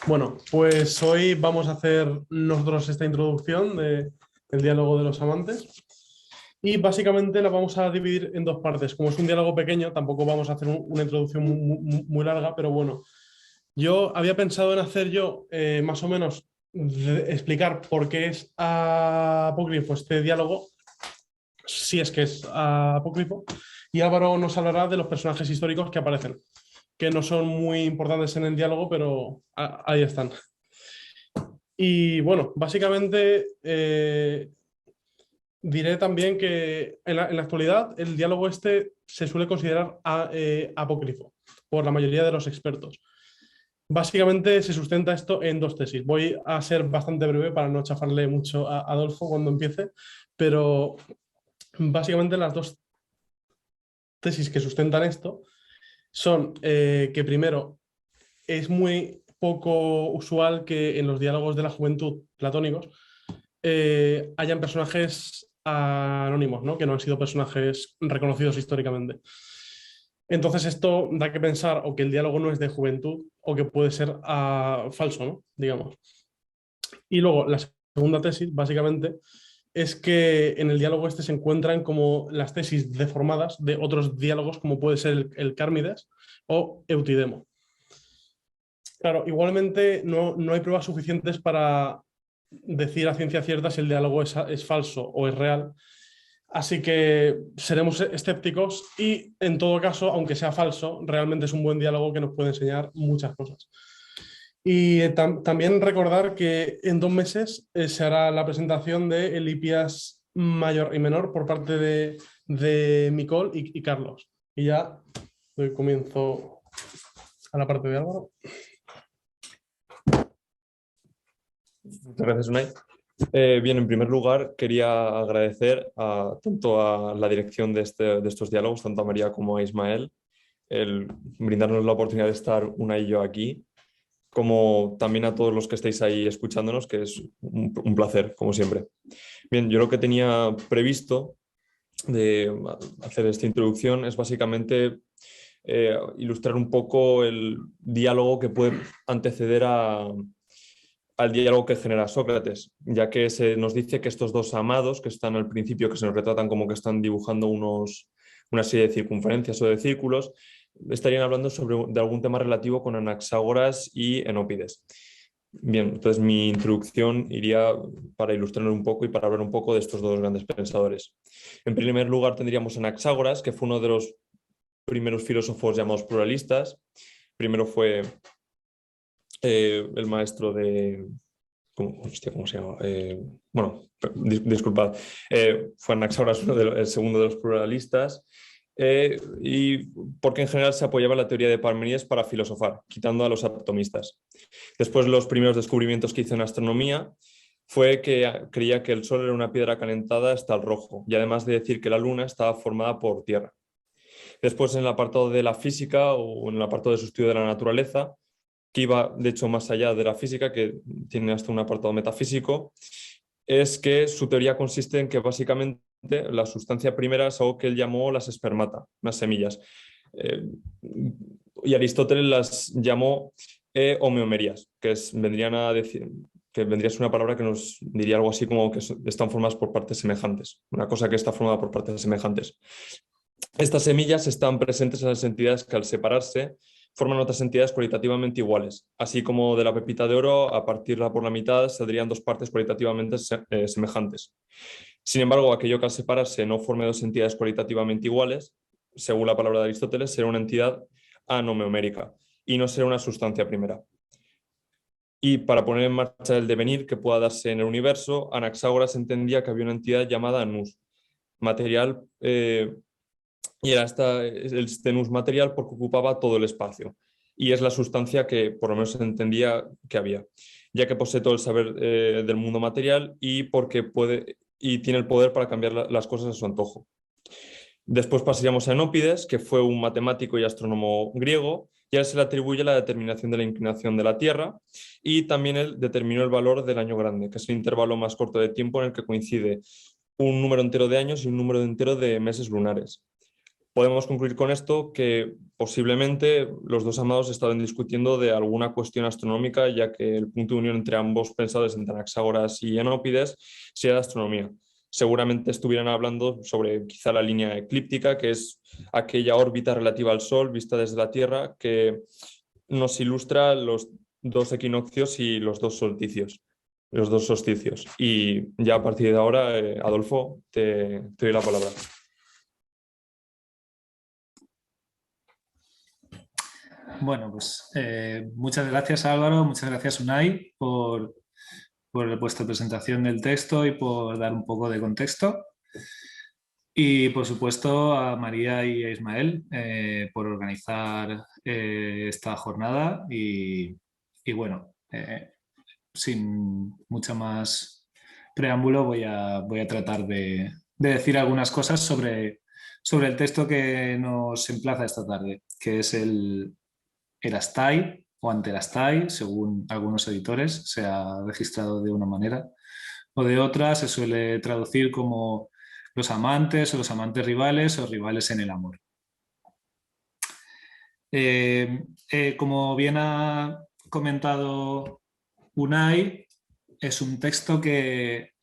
Bueno, pues hoy vamos a hacer nosotros esta introducción del diálogo de los amantes y básicamente la vamos a dividir en dos partes. Como es un diálogo pequeño, tampoco vamos a hacer una introducción muy larga, pero bueno, yo había pensado en hacer más o menos explicar por qué es apócrifo este diálogo, si es que es apócrifo, y Álvaro nos hablará de los personajes históricos que aparecen, que no son muy importantes en el diálogo, pero ahí están. Y bueno, básicamente diré también que en la actualidad el diálogo este se suele considerar apócrifo por la mayoría de los expertos. Básicamente se sustenta esto en dos tesis. Voy a ser bastante breve para no chafarle mucho a Adolfo cuando empiece, pero básicamente las dos tesis que sustentan esto son que primero es muy poco usual que en los diálogos de la juventud platónicos hayan personajes anónimos, ¿no? Que no han sido personajes reconocidos históricamente. Entonces esto da que pensar o que el diálogo no es de juventud o que puede ser falso, ¿no? Digamos. Y luego la segunda tesis, básicamente, es que en el diálogo este se encuentran como las tesis deformadas de otros diálogos, como puede ser el Cármides o Eutidemo. Claro, igualmente no hay pruebas suficientes para decir a ciencia cierta si el diálogo es falso o es real. Así que seremos escépticos y, en todo caso, aunque sea falso, realmente es un buen diálogo que nos puede enseñar muchas cosas. Y también recordar que en 2 meses se hará la presentación de el IPIAS mayor y menor por parte de Micol y Carlos. Y ya doy comienzo a la parte de Álvaro. Muchas gracias, Unai. Bien, en primer lugar, quería agradecer tanto a la dirección de estos diálogos, tanto a María como a Ismael, el brindarnos la oportunidad de estar Unai y yo aquí, como también a todos los que estáis ahí escuchándonos, que es un placer, como siempre. Bien, yo lo que tenía previsto de hacer esta introducción es básicamente ilustrar un poco el diálogo que puede anteceder al diálogo que genera Sócrates, ya que se nos dice que estos dos amados que están al principio, que se nos retratan como que están dibujando una serie de circunferencias o de círculos, estarían hablando de algún tema relativo con Anaxágoras y Enópides. Bien, entonces mi introducción iría para ilustrar un poco y para hablar un poco de estos dos grandes pensadores. En primer lugar tendríamos a Anaxágoras, que fue uno de los primeros filósofos llamados pluralistas. Primero fue el maestro de... ¿Cómo se llama? Bueno, disculpad. Fue Anaxágoras el segundo de los pluralistas. Y porque en general se apoyaba en la teoría de Parmenides para filosofar, quitando a los atomistas. Después, los primeros descubrimientos que hizo en astronomía fue que creía que el Sol era una piedra calentada hasta el rojo, y además de decir que la Luna estaba formada por tierra. Después, en el apartado de la física o en el apartado de su estudio de la naturaleza, que iba de hecho más allá de la física, que tiene hasta un apartado metafísico, es que su teoría consiste en que básicamente la sustancia primera es algo que él llamó las espermata, las semillas. Y Aristóteles las llamó homeomerías, vendrían a decir, que vendría a ser una palabra que nos diría algo así como que están formadas por partes semejantes, una cosa que está formada por partes semejantes. Estas semillas están presentes en las entidades que al separarse forman otras entidades cualitativamente iguales, así como de la pepita de oro, a partirla por la mitad, saldrían dos partes cualitativamente semejantes. Sin embargo, aquello que al separarse no forme dos entidades cualitativamente iguales, según la palabra de Aristóteles, será una entidad anomeomérica y no será una sustancia primera. Y para poner en marcha el devenir que pueda darse en el universo, Anaxágoras entendía que había una entidad llamada nous, material, y era este nous material porque ocupaba todo el espacio. Y es la sustancia que por lo menos se entendía que había, ya que posee todo el saber del mundo material y porque tiene el poder para cambiar las cosas a su antojo. Después pasaríamos a Enópides, que fue un matemático y astrónomo griego, y a él se le atribuye la determinación de la inclinación de la Tierra, y también él determinó el valor del año grande, que es el intervalo más corto de tiempo en el que coincide un número entero de años y un número entero de meses lunares. podemos concluir con esto que posiblemente los dos amados estaban discutiendo de alguna cuestión astronómica, ya que el punto de unión entre ambos pensadores, entre Anaxágoras y Enópides, sea de astronomía. Seguramente estuvieran hablando sobre quizá la línea eclíptica, que es aquella órbita relativa al Sol vista desde la Tierra, que nos ilustra los dos equinoccios y los dos solsticios. Los dos solsticios. Y ya a partir de ahora, Adolfo, te doy la palabra. Bueno, pues muchas gracias Álvaro, muchas gracias Unai por vuestra presentación del texto y por dar un poco de contexto. Y por supuesto a María y a Ismael por organizar esta jornada y bueno, sin mucho más preámbulo voy a tratar de decir algunas cosas sobre el texto que nos emplaza esta tarde, que es el Erastai o Anterastai, según algunos editores, se ha registrado de una manera o de otra, se suele traducir como los amantes o los amantes rivales o rivales en el amor. Como bien ha comentado Unai, es un texto que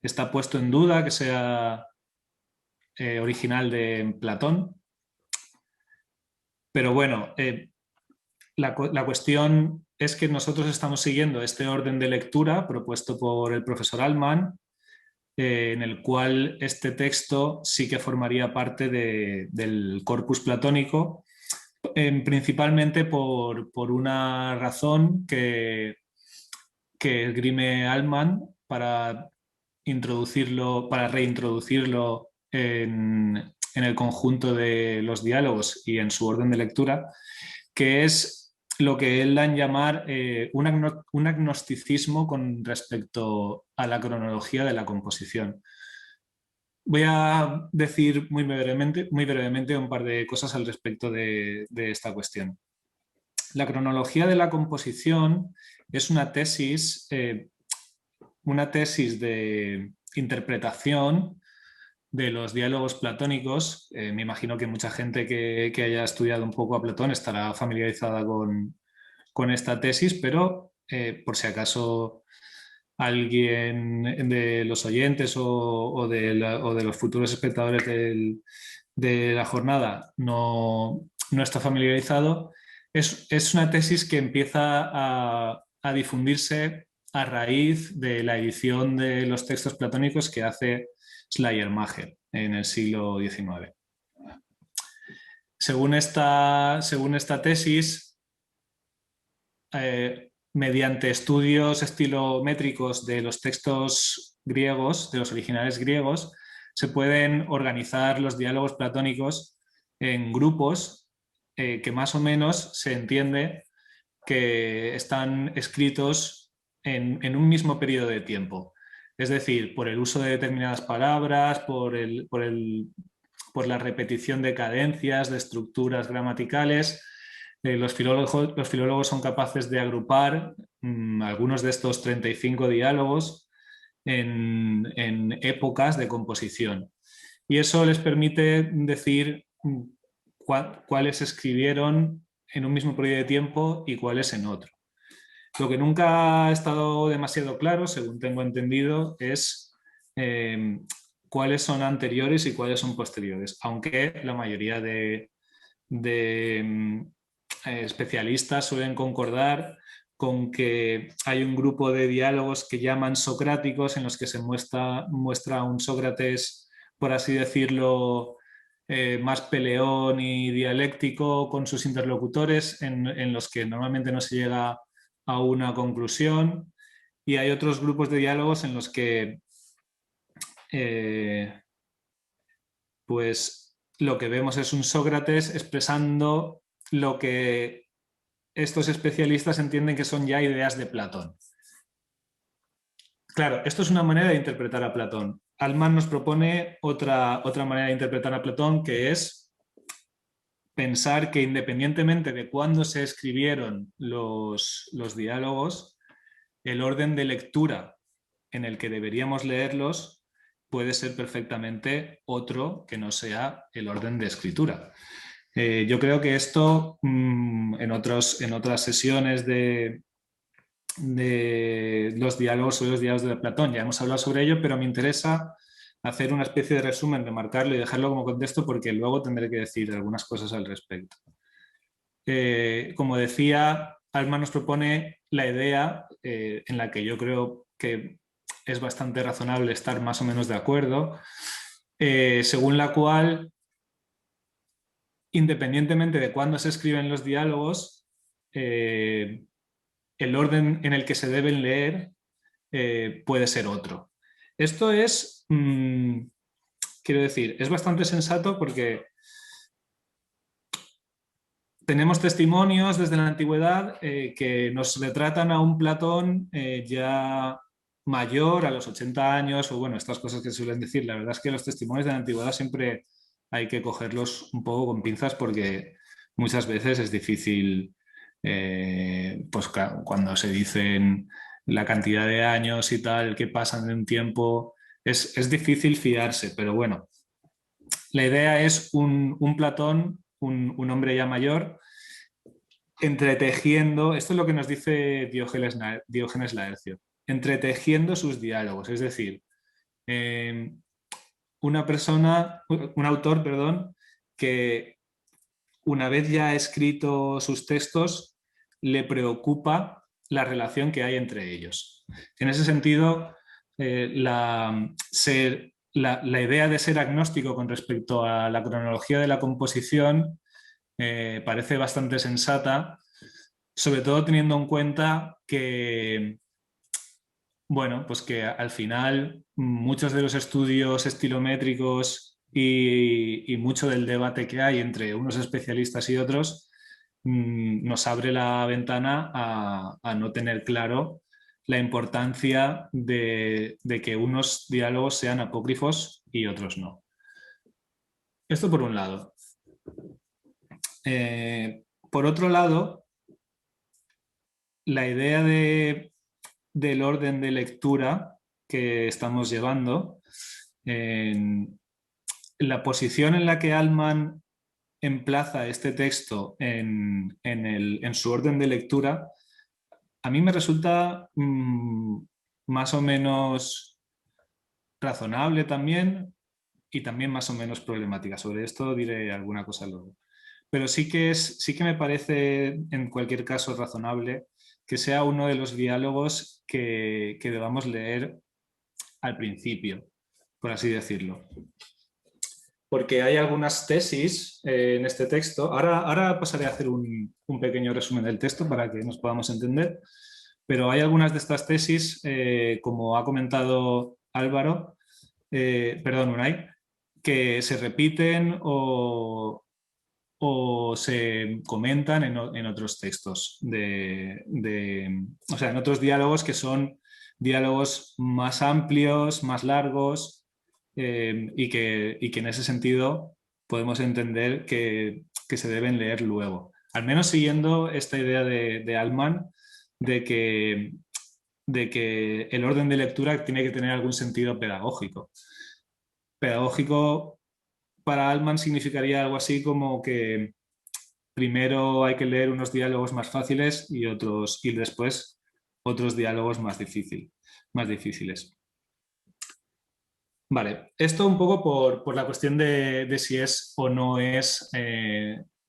está puesto en duda que sea original de Platón. Pero bueno, la cuestión es que nosotros estamos siguiendo este orden de lectura propuesto por el profesor Altmann, en el cual este texto sí que formaría parte del corpus platónico, principalmente por una razón que esgrime Altmann para reintroducirlo en el conjunto de los diálogos y en su orden de lectura, que es lo que él da en llamar un agnosticismo con respecto a la cronología de la composición. Voy a decir muy brevemente un par de cosas al respecto de esta cuestión. La cronología de la composición es una tesis de interpretación de los diálogos platónicos. Me imagino que mucha gente que haya estudiado un poco a Platón estará familiarizada con esta tesis, pero por si acaso alguien de los oyentes o de los futuros espectadores de la jornada no está familiarizado, es una tesis que empieza a difundirse a raíz de la edición de los textos platónicos que hace Schleiermacher en el siglo XIX. Según esta tesis, mediante estudios estilométricos de los textos griegos, de los originales griegos, se pueden organizar los diálogos platónicos en grupos que más o menos se entiende que están escritos en un mismo periodo de tiempo. Es decir, por el uso de determinadas palabras, por la repetición de cadencias, de estructuras gramaticales. Los filólogos son capaces de agrupar algunos de estos 35 diálogos en épocas de composición. Y eso les permite decir cuáles se escribieron en un mismo periodo de tiempo y cuáles en otro. Lo que nunca ha estado demasiado claro, según tengo entendido, es cuáles son anteriores y cuáles son posteriores, aunque la mayoría de especialistas suelen concordar con que hay un grupo de diálogos que llaman socráticos, en los que se muestra a un Sócrates, por así decirlo, más peleón y dialéctico con sus interlocutores, en los que normalmente no se llega a una conclusión, y hay otros grupos de diálogos en los que pues lo que vemos es un Sócrates expresando lo que estos especialistas entienden que son ya ideas de Platón. Claro, esto es una manera de interpretar a Platón. Altmann nos propone otra manera de interpretar a Platón, que es pensar que independientemente de cuándo se escribieron los diálogos, el orden de lectura en el que deberíamos leerlos puede ser perfectamente otro que no sea el orden de escritura. Yo creo que esto en otras sesiones de los diálogos de Platón ya hemos hablado sobre ello, pero me interesa hacer una especie de resumen, remarcarlo y dejarlo como contexto porque luego tendré que decir algunas cosas al respecto. Como decía, Altman nos propone la idea en la que yo creo que es bastante razonable estar más o menos de acuerdo, según la cual, independientemente de cuándo se escriben los diálogos, el orden en el que se deben leer puede ser otro. Esto es, quiero decir, es bastante sensato porque tenemos testimonios desde la antigüedad que nos retratan a un Platón ya mayor, a los 80 años, o bueno, estas cosas que suelen decir. La verdad es que los testimonios de la antigüedad siempre hay que cogerlos un poco con pinzas porque muchas veces es difícil, pues cuando se dicen la cantidad de años y tal que pasan en un tiempo, es difícil fiarse, pero bueno. La idea es un Platón, un hombre ya mayor, entretejiendo, esto es lo que nos dice Diógenes Laercio, entretejiendo sus diálogos, es decir, un autor, perdón, que una vez ya ha escrito sus textos, le preocupa la relación que hay entre ellos. En ese sentido, la idea de ser agnóstico con respecto a la cronología de la composición parece bastante sensata, sobre todo teniendo en cuenta que, bueno, pues que al final muchos de los estudios estilométricos y mucho del debate que hay entre unos especialistas y otros nos abre la ventana a no tener claro la importancia de que unos diálogos sean apócrifos y otros no. Esto por un lado. Por otro lado, la idea del orden de lectura que estamos llevando, en la posición en la que Altman emplaza este texto en su orden de lectura, a mí me resulta más o menos razonable también y también más o menos problemática. Sobre esto diré alguna cosa luego. Pero sí que me parece en cualquier caso razonable que sea uno de los diálogos que debamos leer al principio, por así decirlo. Porque hay algunas tesis en este texto. Ahora pasaré a hacer un pequeño resumen del texto para que nos podamos entender, pero hay algunas de estas tesis, como ha comentado Álvaro, perdón, Unai, que se repiten o se comentan en otros textos, o sea, en otros diálogos que son diálogos más amplios, más largos, y que en ese sentido podemos entender que se deben leer luego. Al menos siguiendo esta idea de Altman de que el orden de lectura tiene que tener algún sentido pedagógico. Pedagógico para Altman significaría algo así como que primero hay que leer unos diálogos más fáciles y después otros diálogos más difíciles. Vale, esto un poco por la cuestión de si es o no es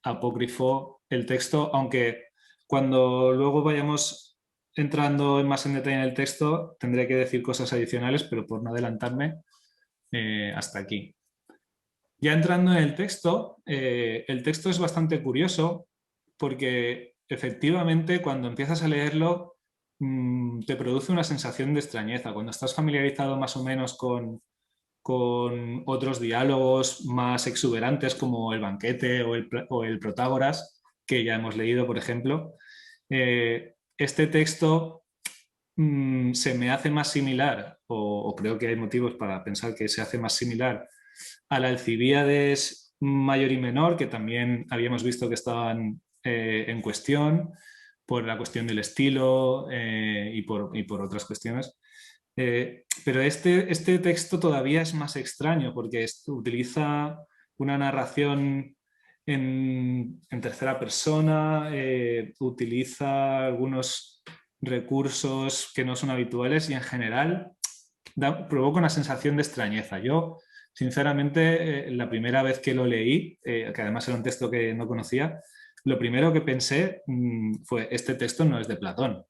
apócrifo el texto, aunque cuando luego vayamos entrando más en detalle en el texto tendré que decir cosas adicionales, pero por no adelantarme, hasta aquí. Ya entrando en el texto es bastante curioso porque efectivamente cuando empiezas a leerlo te produce una sensación de extrañeza. Cuando estás familiarizado más o menos con otros diálogos más exuberantes como El banquete o el Protágoras, que ya hemos leído, por ejemplo, este texto se me hace más similar, o creo que hay motivos para pensar que se hace más similar a la Alcibíades mayor y menor, que también habíamos visto que estaban en cuestión por la cuestión del estilo y por otras cuestiones. Pero este texto todavía es más extraño porque utiliza una narración en tercera persona, utiliza algunos recursos que no son habituales y en general provoca una sensación de extrañeza. Yo, sinceramente, la primera vez que lo leí, que además era un texto que no conocía, lo primero que pensé fue, este texto no es de Platón.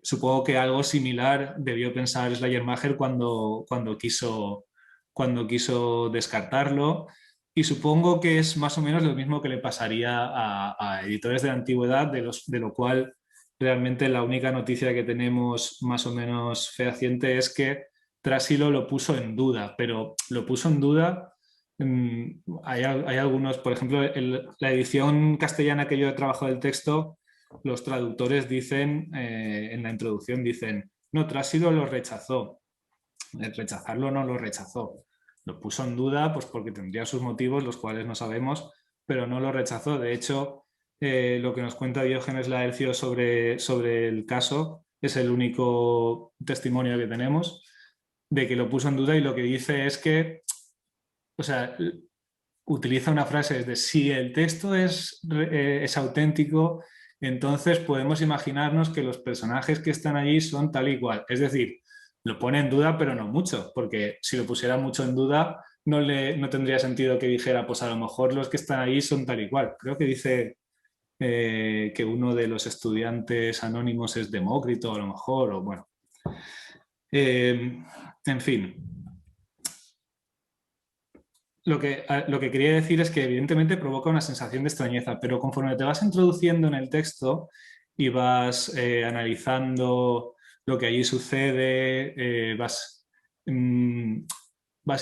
Supongo que algo similar debió pensar Schleiermacher cuando quiso descartarlo, y supongo que es más o menos lo mismo que le pasaría a editores de la antigüedad, de lo cual realmente la única noticia que tenemos más o menos fehaciente es que Trasilo lo puso en duda, pero lo puso en duda. Hay algunos, por ejemplo, la edición castellana que yo he trabajado del texto, los traductores dicen, en la introducción dicen, no, Trasilo lo rechazó. Rechazarlo no lo rechazó. Lo puso en duda pues porque tendría sus motivos, los cuales no sabemos, pero no lo rechazó. De hecho, lo que nos cuenta Diógenes Laercio sobre el caso es el único testimonio que tenemos de que lo puso en duda, y lo que dice es que, o sea, utiliza una frase de si el texto es auténtico, entonces podemos imaginarnos que los personajes que están allí son tal y cual. Es decir, lo pone en duda, pero no mucho, porque si lo pusiera mucho en duda, no tendría sentido que dijera, pues a lo mejor los que están allí son tal y cual. Creo que dice que uno de los estudiantes anónimos es Demócrito, a lo mejor, o bueno. En fin. Lo que quería decir es que evidentemente provoca una sensación de extrañeza, pero conforme te vas introduciendo en el texto y vas analizando lo que allí sucede, vas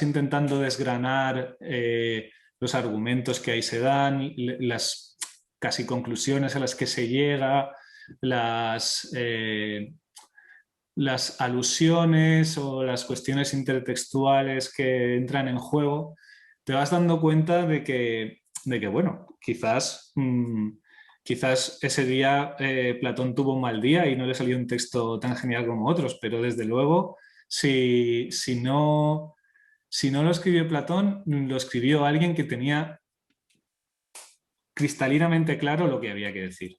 intentando desgranar los argumentos que ahí se dan, las casi conclusiones a las que se llega, las alusiones o las cuestiones intertextuales que entran en juego, te vas dando cuenta de que bueno, quizás ese día Platón tuvo un mal día y no le salió un texto tan genial como otros, pero desde luego, si no lo escribió Platón, lo escribió alguien que tenía cristalinamente claro lo que había que decir.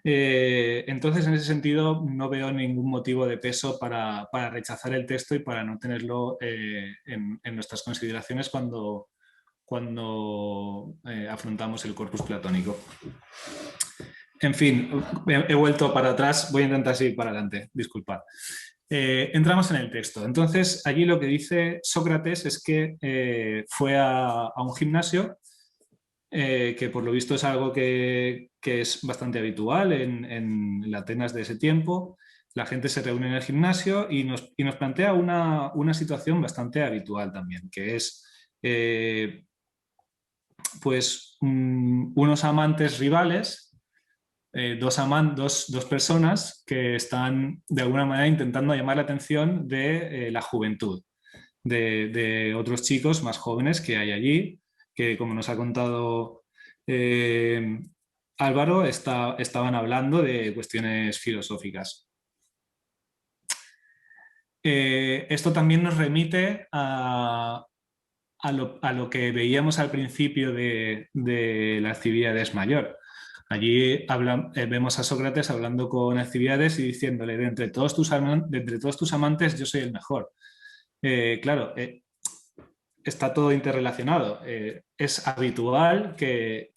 Entonces, en ese sentido, no veo ningún motivo de peso para rechazar el texto y para no tenerlo en nuestras consideraciones cuando afrontamos el corpus platónico. En fin, he vuelto para atrás, voy a intentar seguir para adelante, disculpad. Entramos en el texto. Entonces, allí lo que dice Sócrates es que fue a un gimnasio, que por lo visto es algo que es bastante habitual en la Atenas de ese tiempo. La gente se reúne en el gimnasio y nos plantea una situación bastante habitual también, que es pues unos amantes rivales, dos personas que están de alguna manera intentando llamar la atención de la juventud, de otros chicos más jóvenes que hay allí, que como nos ha contado Álvaro, estaban hablando de cuestiones filosóficas. Esto también nos remite a lo que veíamos al principio de la Alcibíades Mayor. Allí vemos a Sócrates hablando con Alcibíades y diciéndole, de entre todos tus amantes yo soy el mejor. Claro, está todo interrelacionado. Es habitual que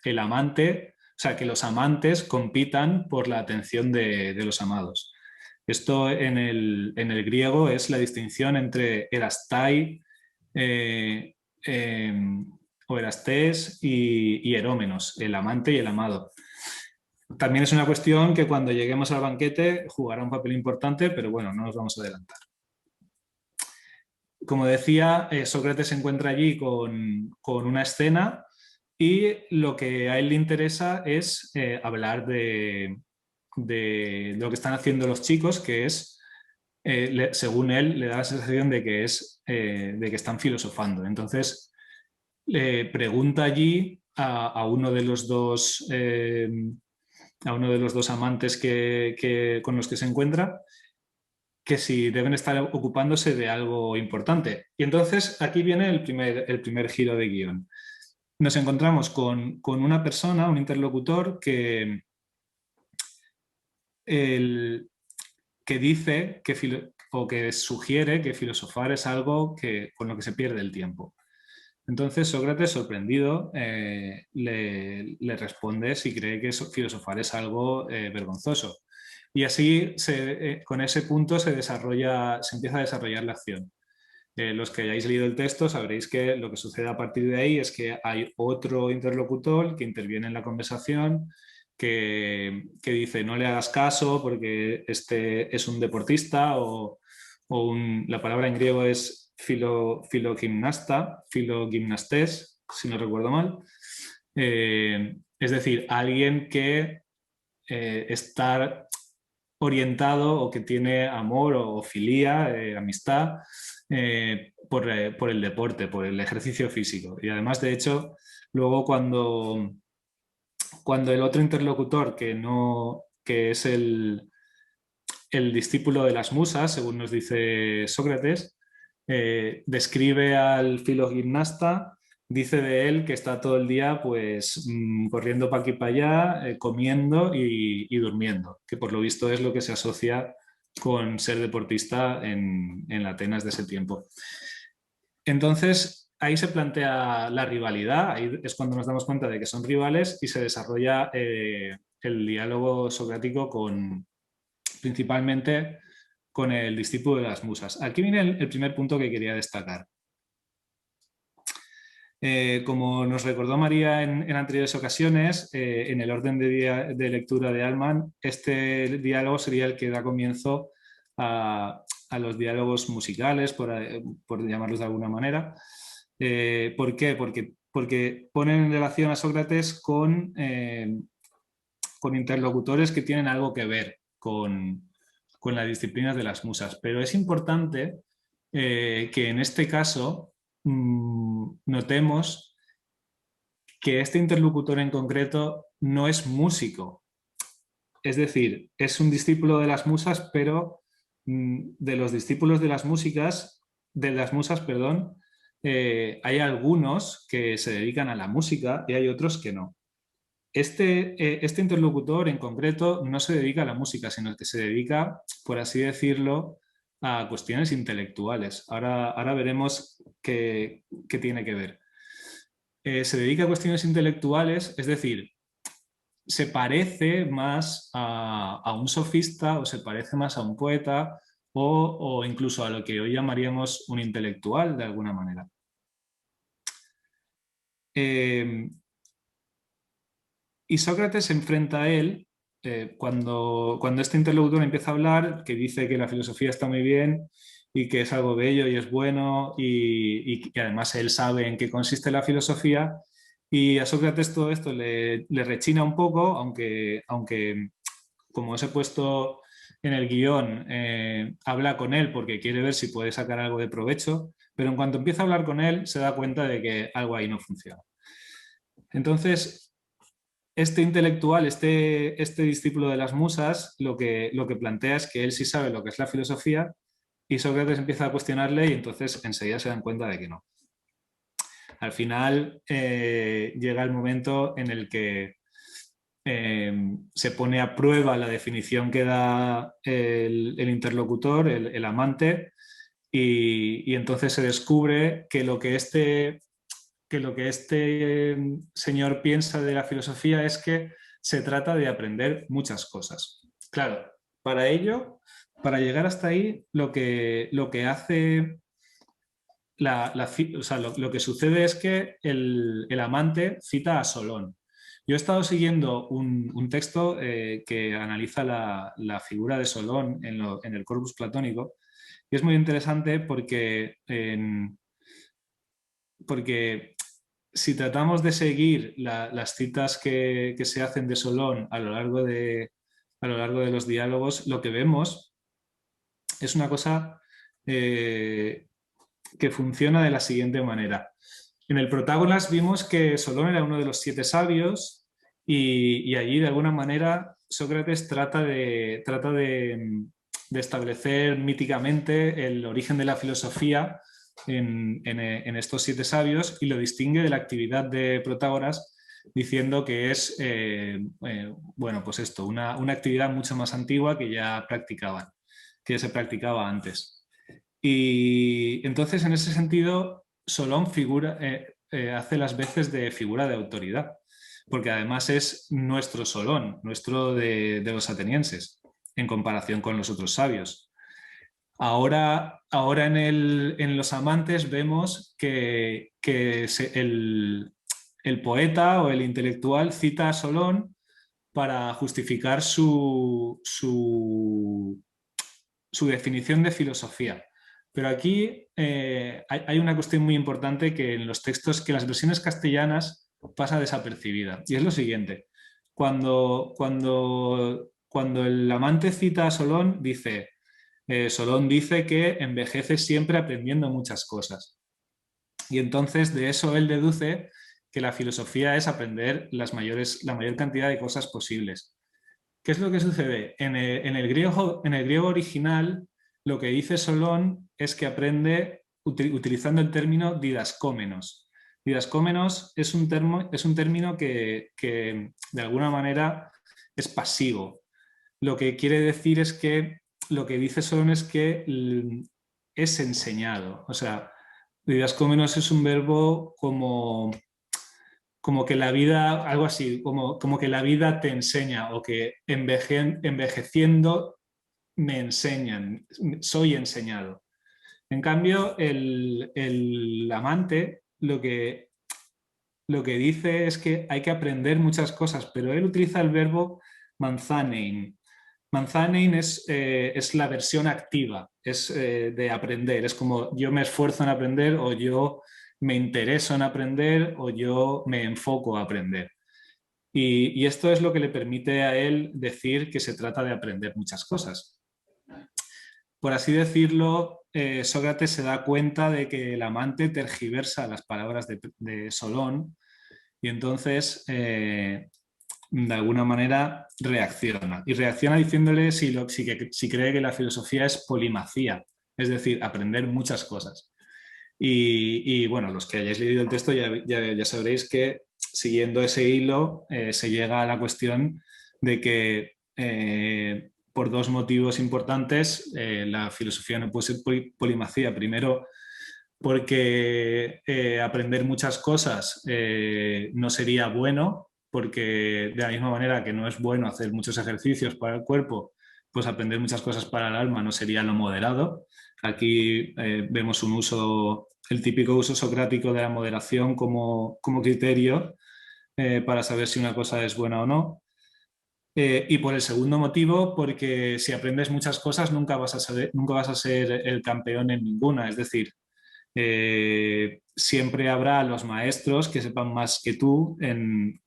el amante, o sea, que los amantes compitan por la atención de los amados. Esto en el griego es la distinción entre erastai o erastés y erómenos, el amante y el amado. También es una cuestión que cuando lleguemos al banquete jugará un papel importante, pero bueno, no nos vamos a adelantar. Como decía, Sócrates se encuentra allí con una escena y lo que a él le interesa es hablar de lo que están haciendo los chicos, que es, según él, le da la sensación de que están filosofando. Entonces, le pregunta allí a uno de los dos a uno de los dos amantes con los que se encuentra, que si deben estar ocupándose de algo importante. Y entonces aquí viene el primer giro de guión. Nos encontramos con una persona, un interlocutor, que dice o que sugiere que filosofar es algo con lo que se pierde el tiempo. Entonces Sócrates, sorprendido, le responde si cree que filosofar es algo vergonzoso. Y así, con ese punto, se empieza a desarrollar la acción. Los que hayáis leído el texto sabréis que lo que sucede a partir de ahí es que hay otro interlocutor que interviene en la conversación, que dice no le hagas caso porque este es un deportista la palabra en griego es filogimnastés, si no recuerdo mal. Es decir, alguien que está orientado o que tiene amor o filía, amistad, por el deporte, por el ejercicio físico. Y además, de hecho, luego cuando el otro interlocutor, que es el discípulo de las musas, según nos dice Sócrates, describe al filogimnasta, dice de él que está todo el día pues corriendo para aquí y para allá, comiendo y durmiendo, que por lo visto es lo que se asocia con ser deportista en la Atenas de ese tiempo. Entonces, ahí se plantea la rivalidad, ahí es cuando nos damos cuenta de que son rivales y se desarrolla el diálogo socrático principalmente con el discípulo de las musas. Aquí viene el primer punto que quería destacar. Como nos recordó María en anteriores ocasiones, en el orden de lectura de Altmann, este diálogo sería el que da comienzo a los diálogos musicales, por llamarlos de alguna manera. ¿Por qué? Porque ponen en relación a Sócrates con interlocutores que tienen algo que ver con las disciplinas de las musas. Pero es importante que en este caso notemos que este interlocutor en concreto no es músico. Es decir, es un discípulo de las musas, pero de los discípulos de las musas, hay algunos que se dedican a la música y hay otros que no. Este interlocutor en concreto no se dedica a la música, sino que se dedica, por así decirlo, a cuestiones intelectuales. Ahora veremos qué tiene que ver. Se dedica a cuestiones intelectuales, es decir, se parece más a un sofista o se parece más a un poeta o incluso a lo que hoy llamaríamos un intelectual de alguna manera. Y Sócrates se enfrenta a él cuando este interlocutor empieza a hablar, que dice que la filosofía está muy bien y que es algo bello y es bueno y además él sabe en qué consiste la filosofía, y a Sócrates todo esto le rechina un poco, aunque como os he puesto en el guión, habla con él porque quiere ver si puede sacar algo de provecho, pero en cuanto empieza a hablar con él se da cuenta de que algo ahí no funciona. Entonces, este intelectual, este discípulo de las musas, lo que plantea es que él sí sabe lo que es la filosofía y Sócrates empieza a cuestionarle y entonces enseguida se dan cuenta de que no. Al final llega el momento en el que se pone a prueba la definición que da el interlocutor, el amante, y entonces se descubre que lo que este señor piensa de la filosofía es que se trata de aprender muchas cosas. Claro, para ello, para llegar hasta ahí, lo que hace lo que sucede es que el amante cita a Solón. Yo he estado siguiendo un texto que analiza la figura de Solón en el Corpus Platónico y es muy interesante porque si tratamos de seguir las citas que se hacen de Solón a lo largo de los diálogos, lo que vemos es una cosa que funciona de la siguiente manera. En el Protágoras vimos que Solón era uno de los 7 sabios y allí de alguna manera Sócrates trata de establecer míticamente el origen de la filosofía en estos 7 sabios y lo distingue de la actividad de Protágoras, diciendo que es bueno, pues esto, una actividad mucho más antigua que ya practicaban, que se practicaba antes. Y entonces, en ese sentido, Solón hace las veces de figura de autoridad, porque además es nuestro Solón, nuestro de los atenienses, en comparación con los otros sabios. Ahora en los amantes vemos que el poeta o el intelectual cita a Solón para justificar su definición de filosofía. Pero aquí hay una cuestión muy importante que en los textos, que en las versiones castellanas pasa desapercibida, y es lo siguiente. Cuando el amante cita a Solón, dice, Solón dice que envejece siempre aprendiendo muchas cosas. Y entonces de eso él deduce que la filosofía es aprender la mayor cantidad de cosas posibles. ¿Qué es lo que sucede? En el griego original, lo que dice Solón es que aprende utilizando el término didascómenos. Didascómenos es un término que de alguna manera es pasivo. Lo que quiere decir es que lo que dice Solón es que es enseñado. O sea, didascómenos es un verbo como que la vida, algo así, como que la vida te enseña o que envejeciendo me enseñan, soy enseñado. En cambio, el amante lo que dice es que hay que aprender muchas cosas, pero él utiliza el verbo manzanein. Manzanein es la versión activa, es de aprender, es como yo me esfuerzo en aprender o yo me intereso en aprender o yo me enfoco a aprender. Y esto es lo que le permite a él decir que se trata de aprender muchas cosas. Por así decirlo, Sócrates se da cuenta de que el amante tergiversa las palabras de Solón y entonces de alguna manera reacciona. Y reacciona diciéndole si cree que la filosofía es polimacía, es decir, aprender muchas cosas. Y bueno, los que hayáis leído el texto ya sabréis que siguiendo ese hilo se llega a la cuestión de que por 2 motivos importantes la filosofía no puede ser polimacía. Primero, porque aprender muchas cosas no sería bueno, porque de la misma manera que no es bueno hacer muchos ejercicios para el cuerpo, pues aprender muchas cosas para el alma no sería lo moderado. Aquí vemos el típico uso socrático de la moderación como criterio para saber si una cosa es buena o no. Y por el segundo motivo, porque si aprendes muchas cosas nunca vas a ser el campeón en ninguna. Es decir, siempre habrá los maestros que sepan más que tú.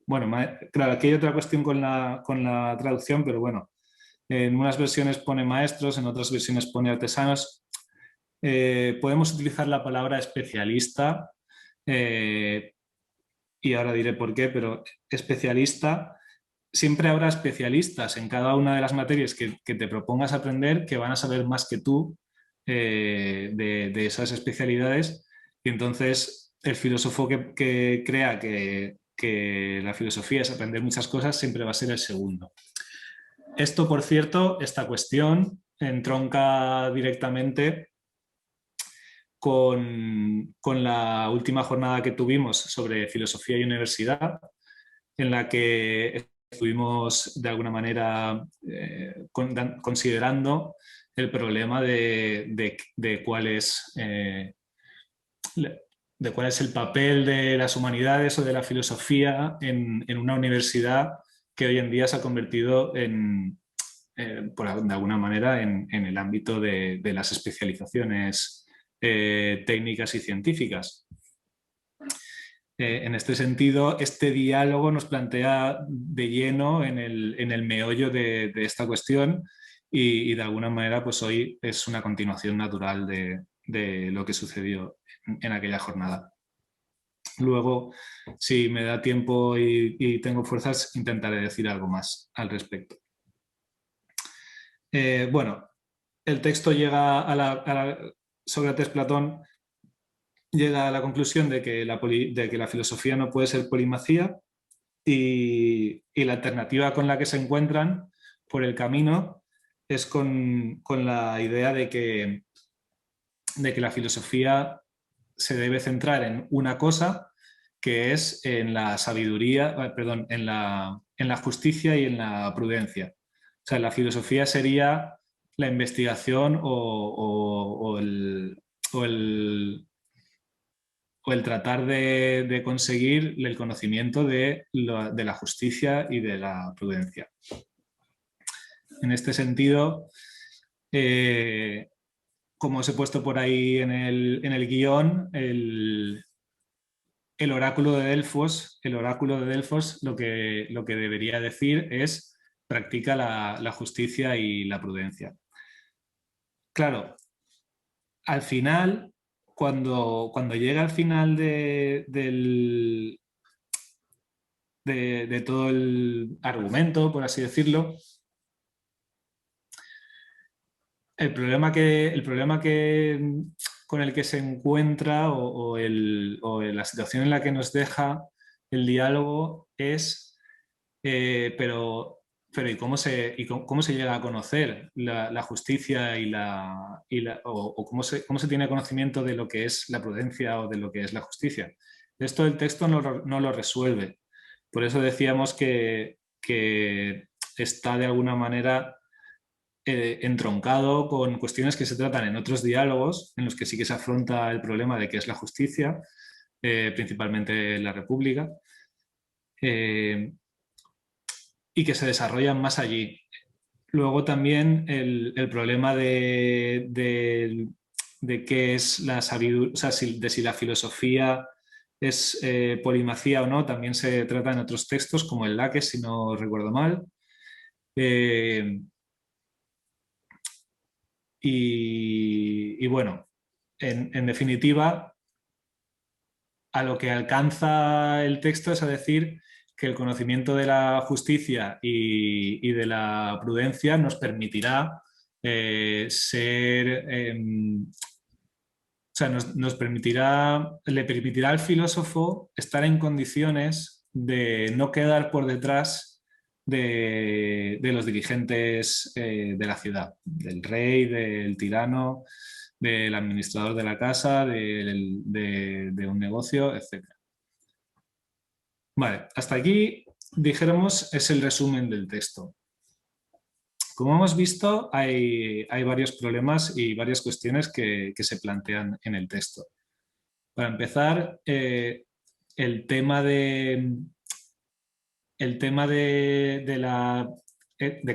Bueno, claro, aquí hay otra cuestión con la traducción, pero bueno, en unas versiones pone maestros, en otras versiones pone artesanos. Podemos utilizar la palabra especialista, y ahora diré por qué, pero especialista, siempre habrá especialistas en cada una de las materias que te propongas aprender que van a saber más que tú de esas especialidades. Y entonces el filósofo que crea que la filosofía es aprender muchas cosas siempre va a ser el segundo. Esto, por cierto, esta cuestión entronca directamente con la última jornada que tuvimos sobre filosofía y universidad, en la que estuvimos de alguna manera considerando el problema de cuál es el papel de las humanidades o de la filosofía en una universidad que hoy en día se ha convertido de alguna manera en el ámbito de las especializaciones técnicas y científicas. En este sentido, este diálogo nos plantea de lleno en el meollo de esta cuestión y de alguna manera pues hoy es una continuación natural de lo que sucedió en aquella jornada. Luego, si me da tiempo y tengo fuerzas, intentaré decir algo más al respecto. Bueno, el texto llega Sócrates, Platón, llega a la conclusión de que la filosofía no puede ser polimacía y la alternativa con la que se encuentran por el camino es con la idea de que la filosofía se debe centrar en una cosa, que es en la sabiduría, perdón, en la justicia y en la prudencia. O sea, la filosofía sería la investigación o el tratar de conseguir el conocimiento de la justicia y de la prudencia. En este sentido, como os he puesto por ahí en el guión, el oráculo de Delfos, lo que debería decir es: practica la justicia y la prudencia. Claro, al final, cuando llega al final de todo el argumento, por así decirlo, el problema con el que se encuentra o la situación en la que nos deja el diálogo es, pero ¿y cómo se llega a conocer la justicia o cómo se tiene conocimiento de lo que es la prudencia o de lo que es la justicia? Esto el texto no lo resuelve. Por eso decíamos que está de alguna manera entroncado con cuestiones que se tratan en otros diálogos, en los que sí que se afronta el problema de qué es la justicia, principalmente en la República, y que se desarrollan más allí. Luego también el problema de qué es la sabiduría, o sea, de si la filosofía es polimacía o no, también se trata en otros textos, como el Laques, si no recuerdo mal. Y bueno, en definitiva, a lo que alcanza el texto es a decir que el conocimiento de la justicia y de la prudencia nos permitirá o sea, le permitirá al filósofo estar en condiciones de no quedar por detrás de los dirigentes de la ciudad, del rey, del tirano, del administrador de la casa, de un negocio, etc. Vale, hasta aquí, dijéramos, es el resumen del texto. Como hemos visto, hay varios problemas y varias cuestiones que se plantean en el texto. Para empezar, el tema de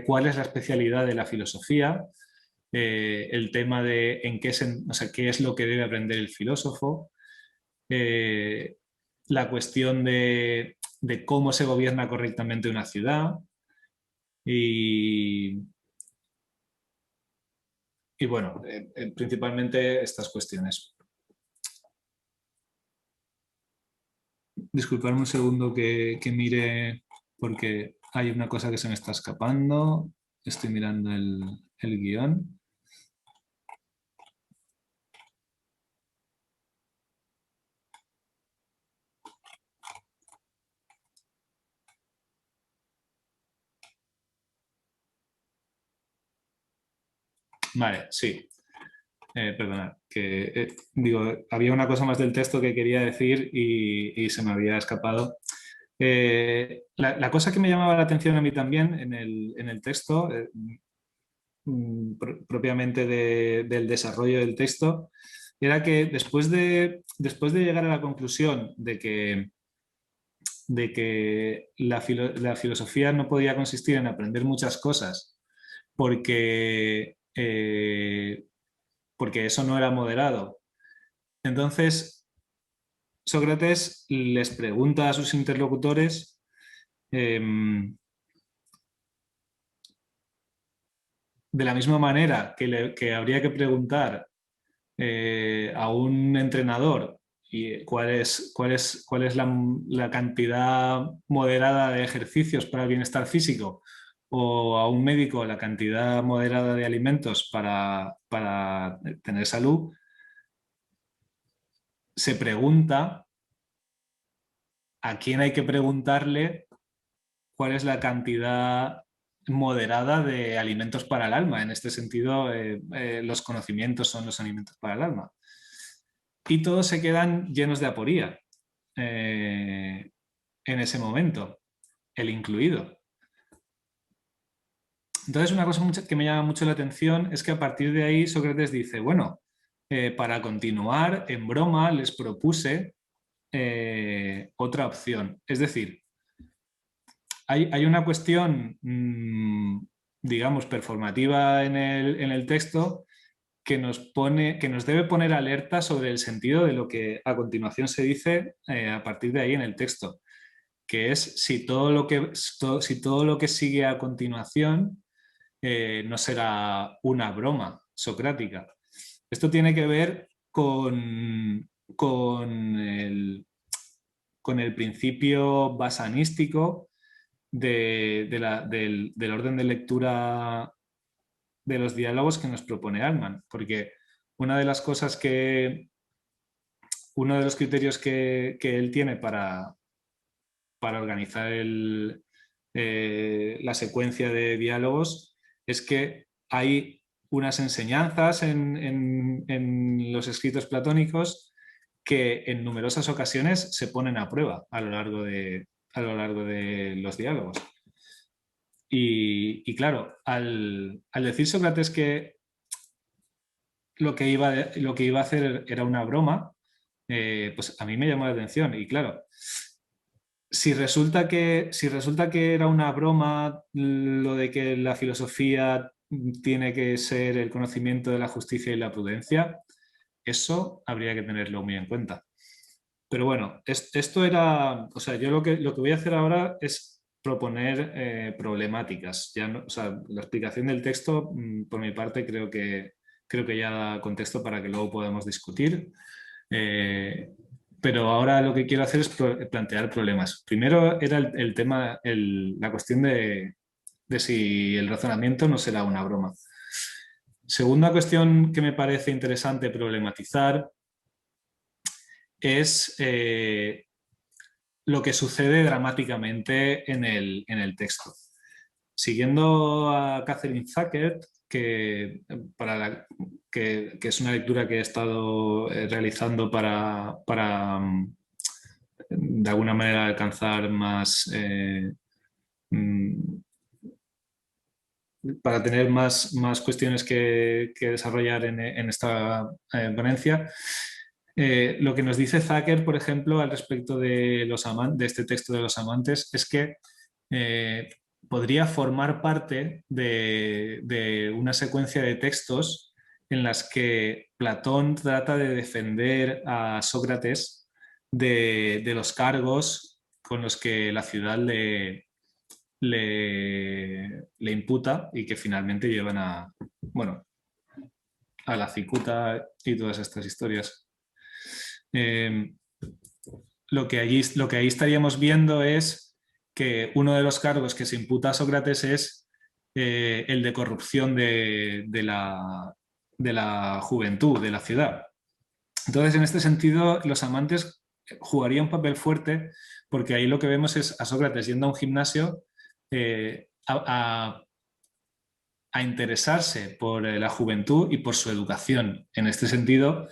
cuál es la especialidad de la filosofía, el tema de qué es lo que debe aprender el filósofo, la cuestión de cómo se gobierna correctamente una ciudad y bueno, principalmente estas cuestiones. Disculpadme un segundo que mire, porque hay una cosa que se me está escapando. Estoy mirando el guión. Vale, sí. Perdonad, había una cosa más del texto que quería decir y se me había escapado. La cosa que me llamaba la atención a mí también en el texto, propiamente del desarrollo del texto, era que después de llegar a la conclusión de que la filosofía no podía consistir en aprender muchas cosas porque eso no era moderado. Entonces, Sócrates les pregunta a sus interlocutores de la misma manera que habría que preguntar a un entrenador ¿Y cuál es la cantidad moderada de ejercicios para el bienestar físico? ¿O a un médico la cantidad moderada de alimentos para tener salud? Se pregunta a quién hay que preguntarle cuál es la cantidad moderada de alimentos para el alma. En este sentido, los conocimientos son los alimentos para el alma. Y todos se quedan llenos de aporía en ese momento, el incluido. Entonces, una cosa que me llama mucho la atención es que a partir de ahí Sócrates dice, bueno, para continuar, en broma les propuse otra opción. Es decir, hay una cuestión, digamos, performativa en el texto que nos debe poner alerta sobre el sentido de lo que a continuación se dice a partir de ahí en el texto, que es si todo lo que sigue a continuación no será una broma socrática. Esto tiene que ver con el principio basanístico del orden de lectura de los diálogos que nos propone Altman, porque uno de los criterios que él tiene para organizar la secuencia de diálogos es que hay unas enseñanzas en los escritos platónicos que en numerosas ocasiones se ponen a prueba a lo largo de los diálogos. Y claro, al decir Sócrates que lo que iba a hacer era una broma, pues a mí me llamó la atención. Y claro, si resulta que era una broma lo de que la filosofía tiene que ser el conocimiento de la justicia y la prudencia, eso habría que tenerlo muy en cuenta. Pero bueno, esto era, o sea, yo lo que voy a hacer ahora es proponer problemáticas. Ya no, o sea, la explicación del texto, por mi parte, creo que ya da contexto para que luego podamos discutir. Pero ahora lo que quiero hacer es plantear problemas. Primero era el tema, la cuestión de si el razonamiento no será una broma. Segunda cuestión que me parece interesante problematizar es lo que sucede dramáticamente en el texto. Siguiendo a Catherine Zackert, que es una lectura que he estado realizando para de alguna manera alcanzar más, para tener más cuestiones que desarrollar en esta ponencia. Lo que nos dice Zackert, por ejemplo, al respecto de este texto de los amantes, es que podría formar parte de una secuencia de textos en las que Platón trata de defender a Sócrates de los cargos con los que la ciudad le imputa y que finalmente llevan a la cicuta y todas estas historias. Lo que ahí estaríamos viendo es que uno de los cargos que se imputa a Sócrates es el de corrupción de la juventud, de la ciudad. Entonces, en este sentido, los amantes jugarían un papel fuerte porque ahí lo que vemos es a Sócrates yendo a un gimnasio a interesarse por la juventud y por su educación. En este sentido,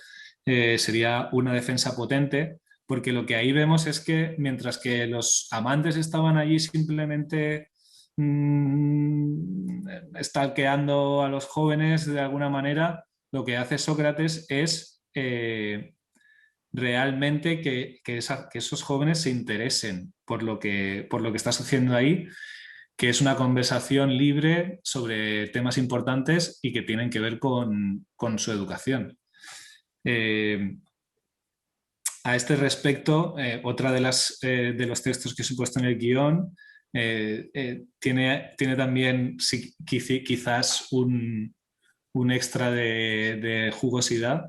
sería una defensa potente, porque lo que ahí vemos es que mientras que los amantes estaban allí simplemente stalkeando a los jóvenes de alguna manera, lo que hace Sócrates es realmente que esos jóvenes se interesen por lo que está sucediendo ahí, que es una conversación libre sobre temas importantes y que tienen que ver con su educación. A este respecto, otra de los textos que he supuesto en el guión tiene también quizás un extra de jugosidad,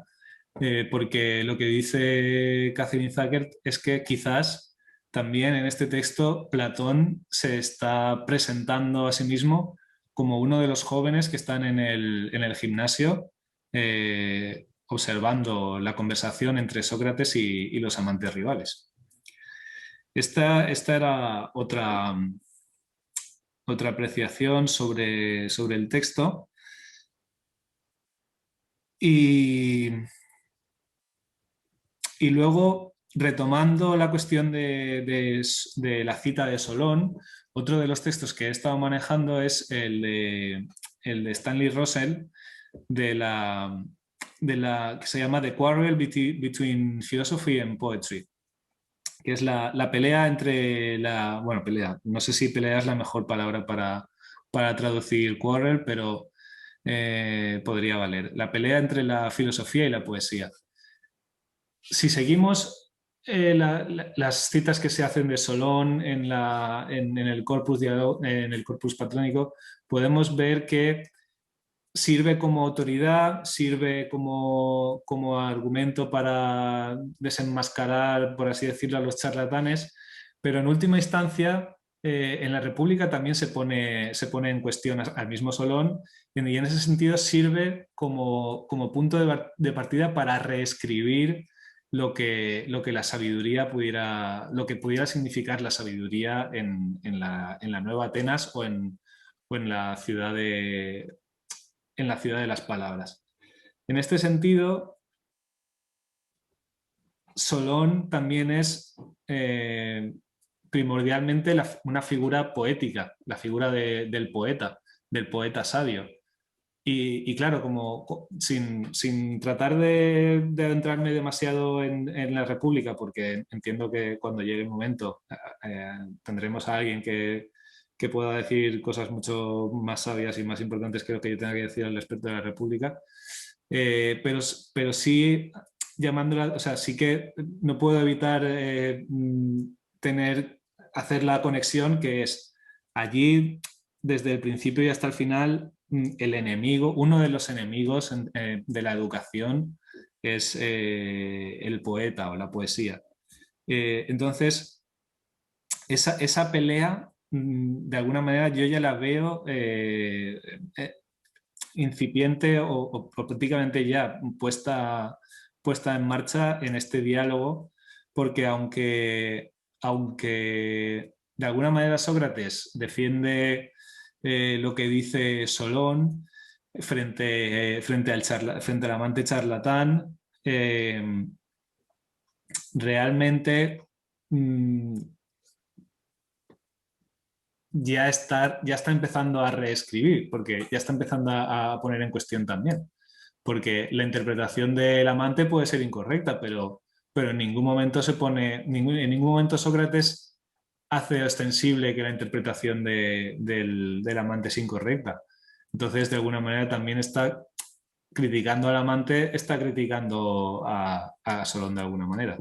porque lo que dice Catherine Zuckert es que quizás también en este texto Platón se está presentando a sí mismo como uno de los jóvenes que están en el gimnasio observando la conversación entre Sócrates y los amantes rivales. Esta era otra apreciación sobre el texto. Y luego, retomando la cuestión de la cita de Solón, otro de los textos que he estado manejando es el de Stanley Russell, que se llama The Quarrel Between Philosophy and Poetry, que es la pelea entre bueno, pelea, no sé si pelea es la mejor palabra para traducir quarrel, pero podría valer. La pelea entre la filosofía y la poesía. Si seguimos las citas que se hacen de Solón en el corpus platónico, podemos ver que sirve como autoridad, sirve como argumento para desenmascarar, por así decirlo, a los charlatanes, pero en última instancia en la República también se pone en cuestión al mismo Solón, y en ese sentido sirve como punto de partida para reescribir lo que la sabiduría lo que pudiera significar la sabiduría en la Nueva Atenas o en la ciudad de las palabras. En este sentido, Solón también es primordialmente una figura poética, la figura del poeta sabio. Y claro, sin tratar de adentrarme demasiado en la República, porque entiendo que cuando llegue el momento tendremos a alguien que pueda decir cosas mucho más sabias y más importantes que lo que yo tenga que decir al respecto de la República, pero sí llamándola, o sea, sí que no puedo evitar hacer la conexión que es allí desde el principio y hasta el final el enemigo, uno de los enemigos de la educación es el poeta o la poesía. Entonces, esa pelea, de alguna manera, yo ya la veo incipiente o prácticamente ya puesta en marcha en este diálogo, porque aunque de alguna manera Sócrates defiende lo que dice Solón frente al amante charlatán, realmente ya está empezando a reescribir, porque ya está empezando a poner en cuestión también. Porque la interpretación del amante puede ser incorrecta, pero en ningún momento en ningún momento Sócrates hace extensible que la interpretación del amante es incorrecta. Entonces, de alguna manera, también está criticando al amante, está criticando a Solón de alguna manera.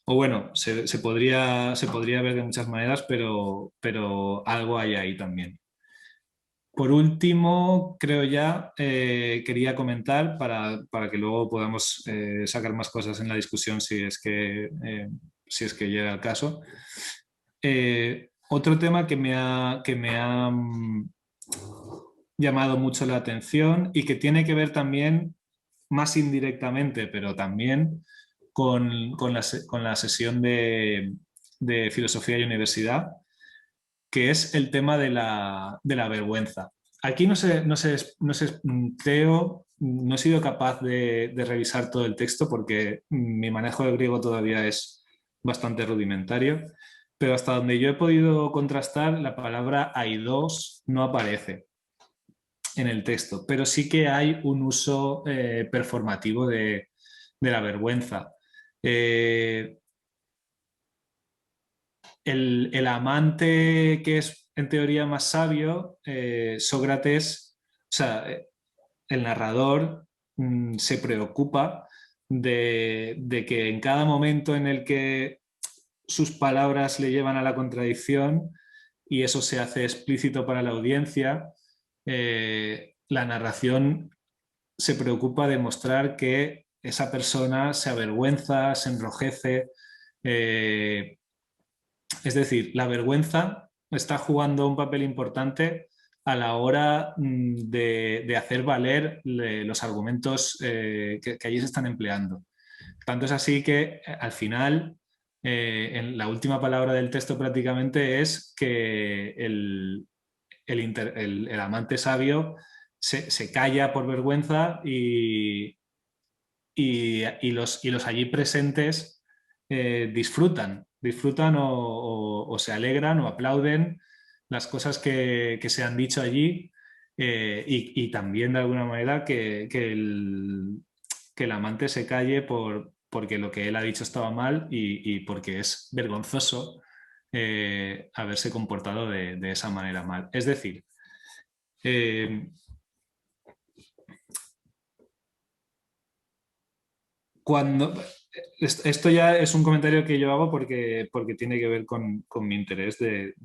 O bueno, se podría ver de muchas maneras, pero algo hay ahí también. Por último, creo ya, quería comentar para que luego podamos sacar más cosas en la discusión si es que llega el caso. Otro tema que me ha llamado mucho la atención y que tiene que ver también, más indirectamente, pero también con la sesión de filosofía y universidad, que es el tema de la vergüenza. Aquí creo, no he sido capaz de revisar todo el texto porque mi manejo del griego todavía es bastante rudimentario, pero hasta donde yo he podido contrastar, la palabra aidos no aparece en el texto, pero sí que hay un uso performativo de la vergüenza. El amante que es en teoría más sabio, Sócrates, o sea, el narrador se preocupa de que en cada momento en el que sus palabras le llevan a la contradicción y eso se hace explícito para la audiencia, la narración se preocupa de mostrar que esa persona se avergüenza, se enrojece. Es decir, la vergüenza está jugando un papel importante a la hora de hacer valer los argumentos que allí se están empleando. Tanto es así que al final, en la última palabra del texto prácticamente es que el amante sabio se calla por vergüenza y los allí presentes disfrutan o se alegran o aplauden las cosas que se han dicho allí y también de alguna manera que el amante se calle porque lo que él ha dicho estaba mal y porque es vergonzoso haberse comportado de esa manera mal. Es decir, cuando... Esto ya es un comentario que yo hago porque tiene que ver con mi interés de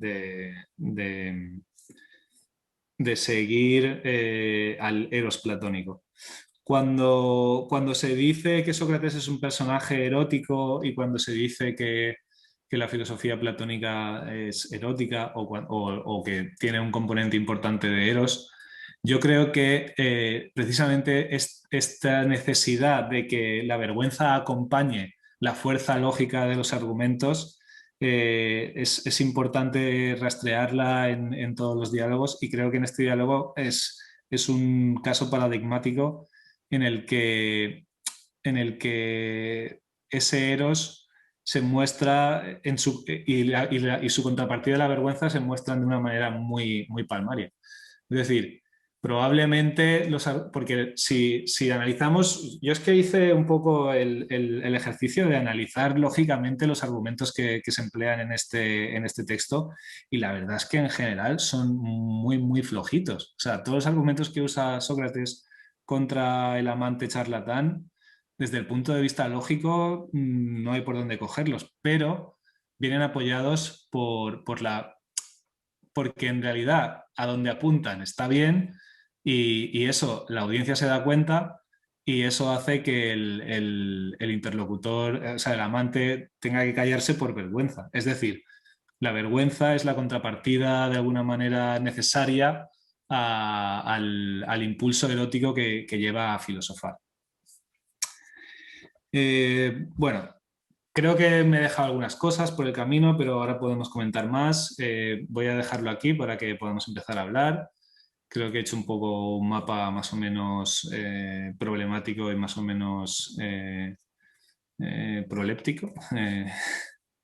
seguir al Eros platónico. Cuando se dice que Sócrates es un personaje erótico y cuando se dice que la filosofía platónica es erótica o que tiene un componente importante de Eros, yo creo que precisamente esta necesidad de que la vergüenza acompañe la fuerza lógica de los argumentos es importante rastrearla en todos los diálogos y creo que en este diálogo es un caso paradigmático en el que ese Eros se muestra y su contrapartida de la vergüenza se muestran de una manera muy, muy palmaria. Es decir, probablemente, porque si analizamos, yo es que hice un poco el ejercicio de analizar lógicamente los argumentos que se emplean en este texto y la verdad es que en general son muy, muy flojitos. O sea, todos los argumentos que usa Sócrates contra el amante charlatán, desde el punto de vista lógico, no hay por dónde cogerlos, pero vienen apoyados porque en realidad a donde apuntan está bien y eso la audiencia se da cuenta y eso hace que el interlocutor, o sea, el amante tenga que callarse por vergüenza. Es decir, la vergüenza es la contrapartida de alguna manera necesaria al impulso erótico que lleva a filosofar. Bueno, creo que me he dejado algunas cosas por el camino, pero ahora podemos comentar más. Voy a dejarlo aquí para que podamos empezar a hablar. Creo que he hecho un poco un mapa más o menos problemático y más o menos proléptico.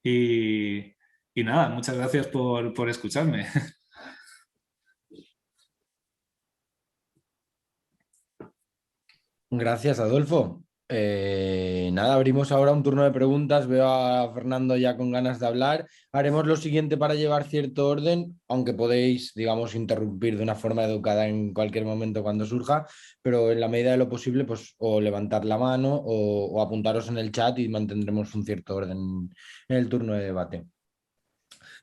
Y nada, muchas gracias por escucharme. Gracias, Adolfo. Nada, abrimos ahora un turno de preguntas. Veo a Fernando ya con ganas de hablar. Haremos lo siguiente para llevar cierto orden, aunque podéis, digamos, interrumpir de una forma educada en cualquier momento cuando surja, pero en la medida de lo posible, pues o levantar la mano o apuntaros en el chat y mantendremos un cierto orden en el turno de debate.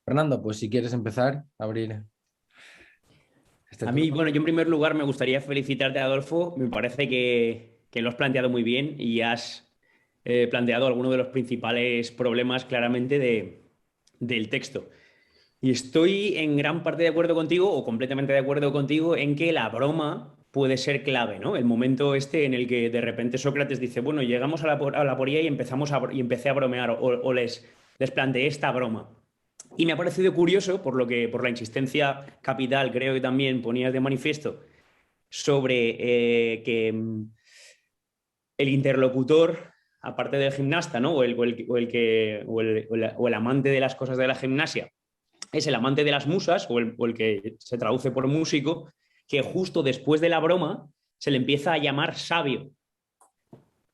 Fernando, pues si quieres empezar, abrir. A mí, bueno, yo en primer lugar me gustaría felicitarte, Adolfo. Me parece que lo has planteado muy bien y has planteado algunos de los principales problemas claramente del texto. Y estoy en gran parte de acuerdo contigo, o completamente de acuerdo contigo, en que la broma puede ser clave, ¿no? El momento este en el que de repente Sócrates dice, bueno, llegamos a la aporía y empecé a bromear, o les planteé esta broma. Y me ha parecido curioso, por la insistencia capital, creo que también ponías de manifiesto, sobre que el interlocutor, aparte del gimnasta, ¿no? o el amante de las cosas de la gimnasia, es el amante de las musas, o el que se traduce por músico, que justo después de la broma se le empieza a llamar sabio.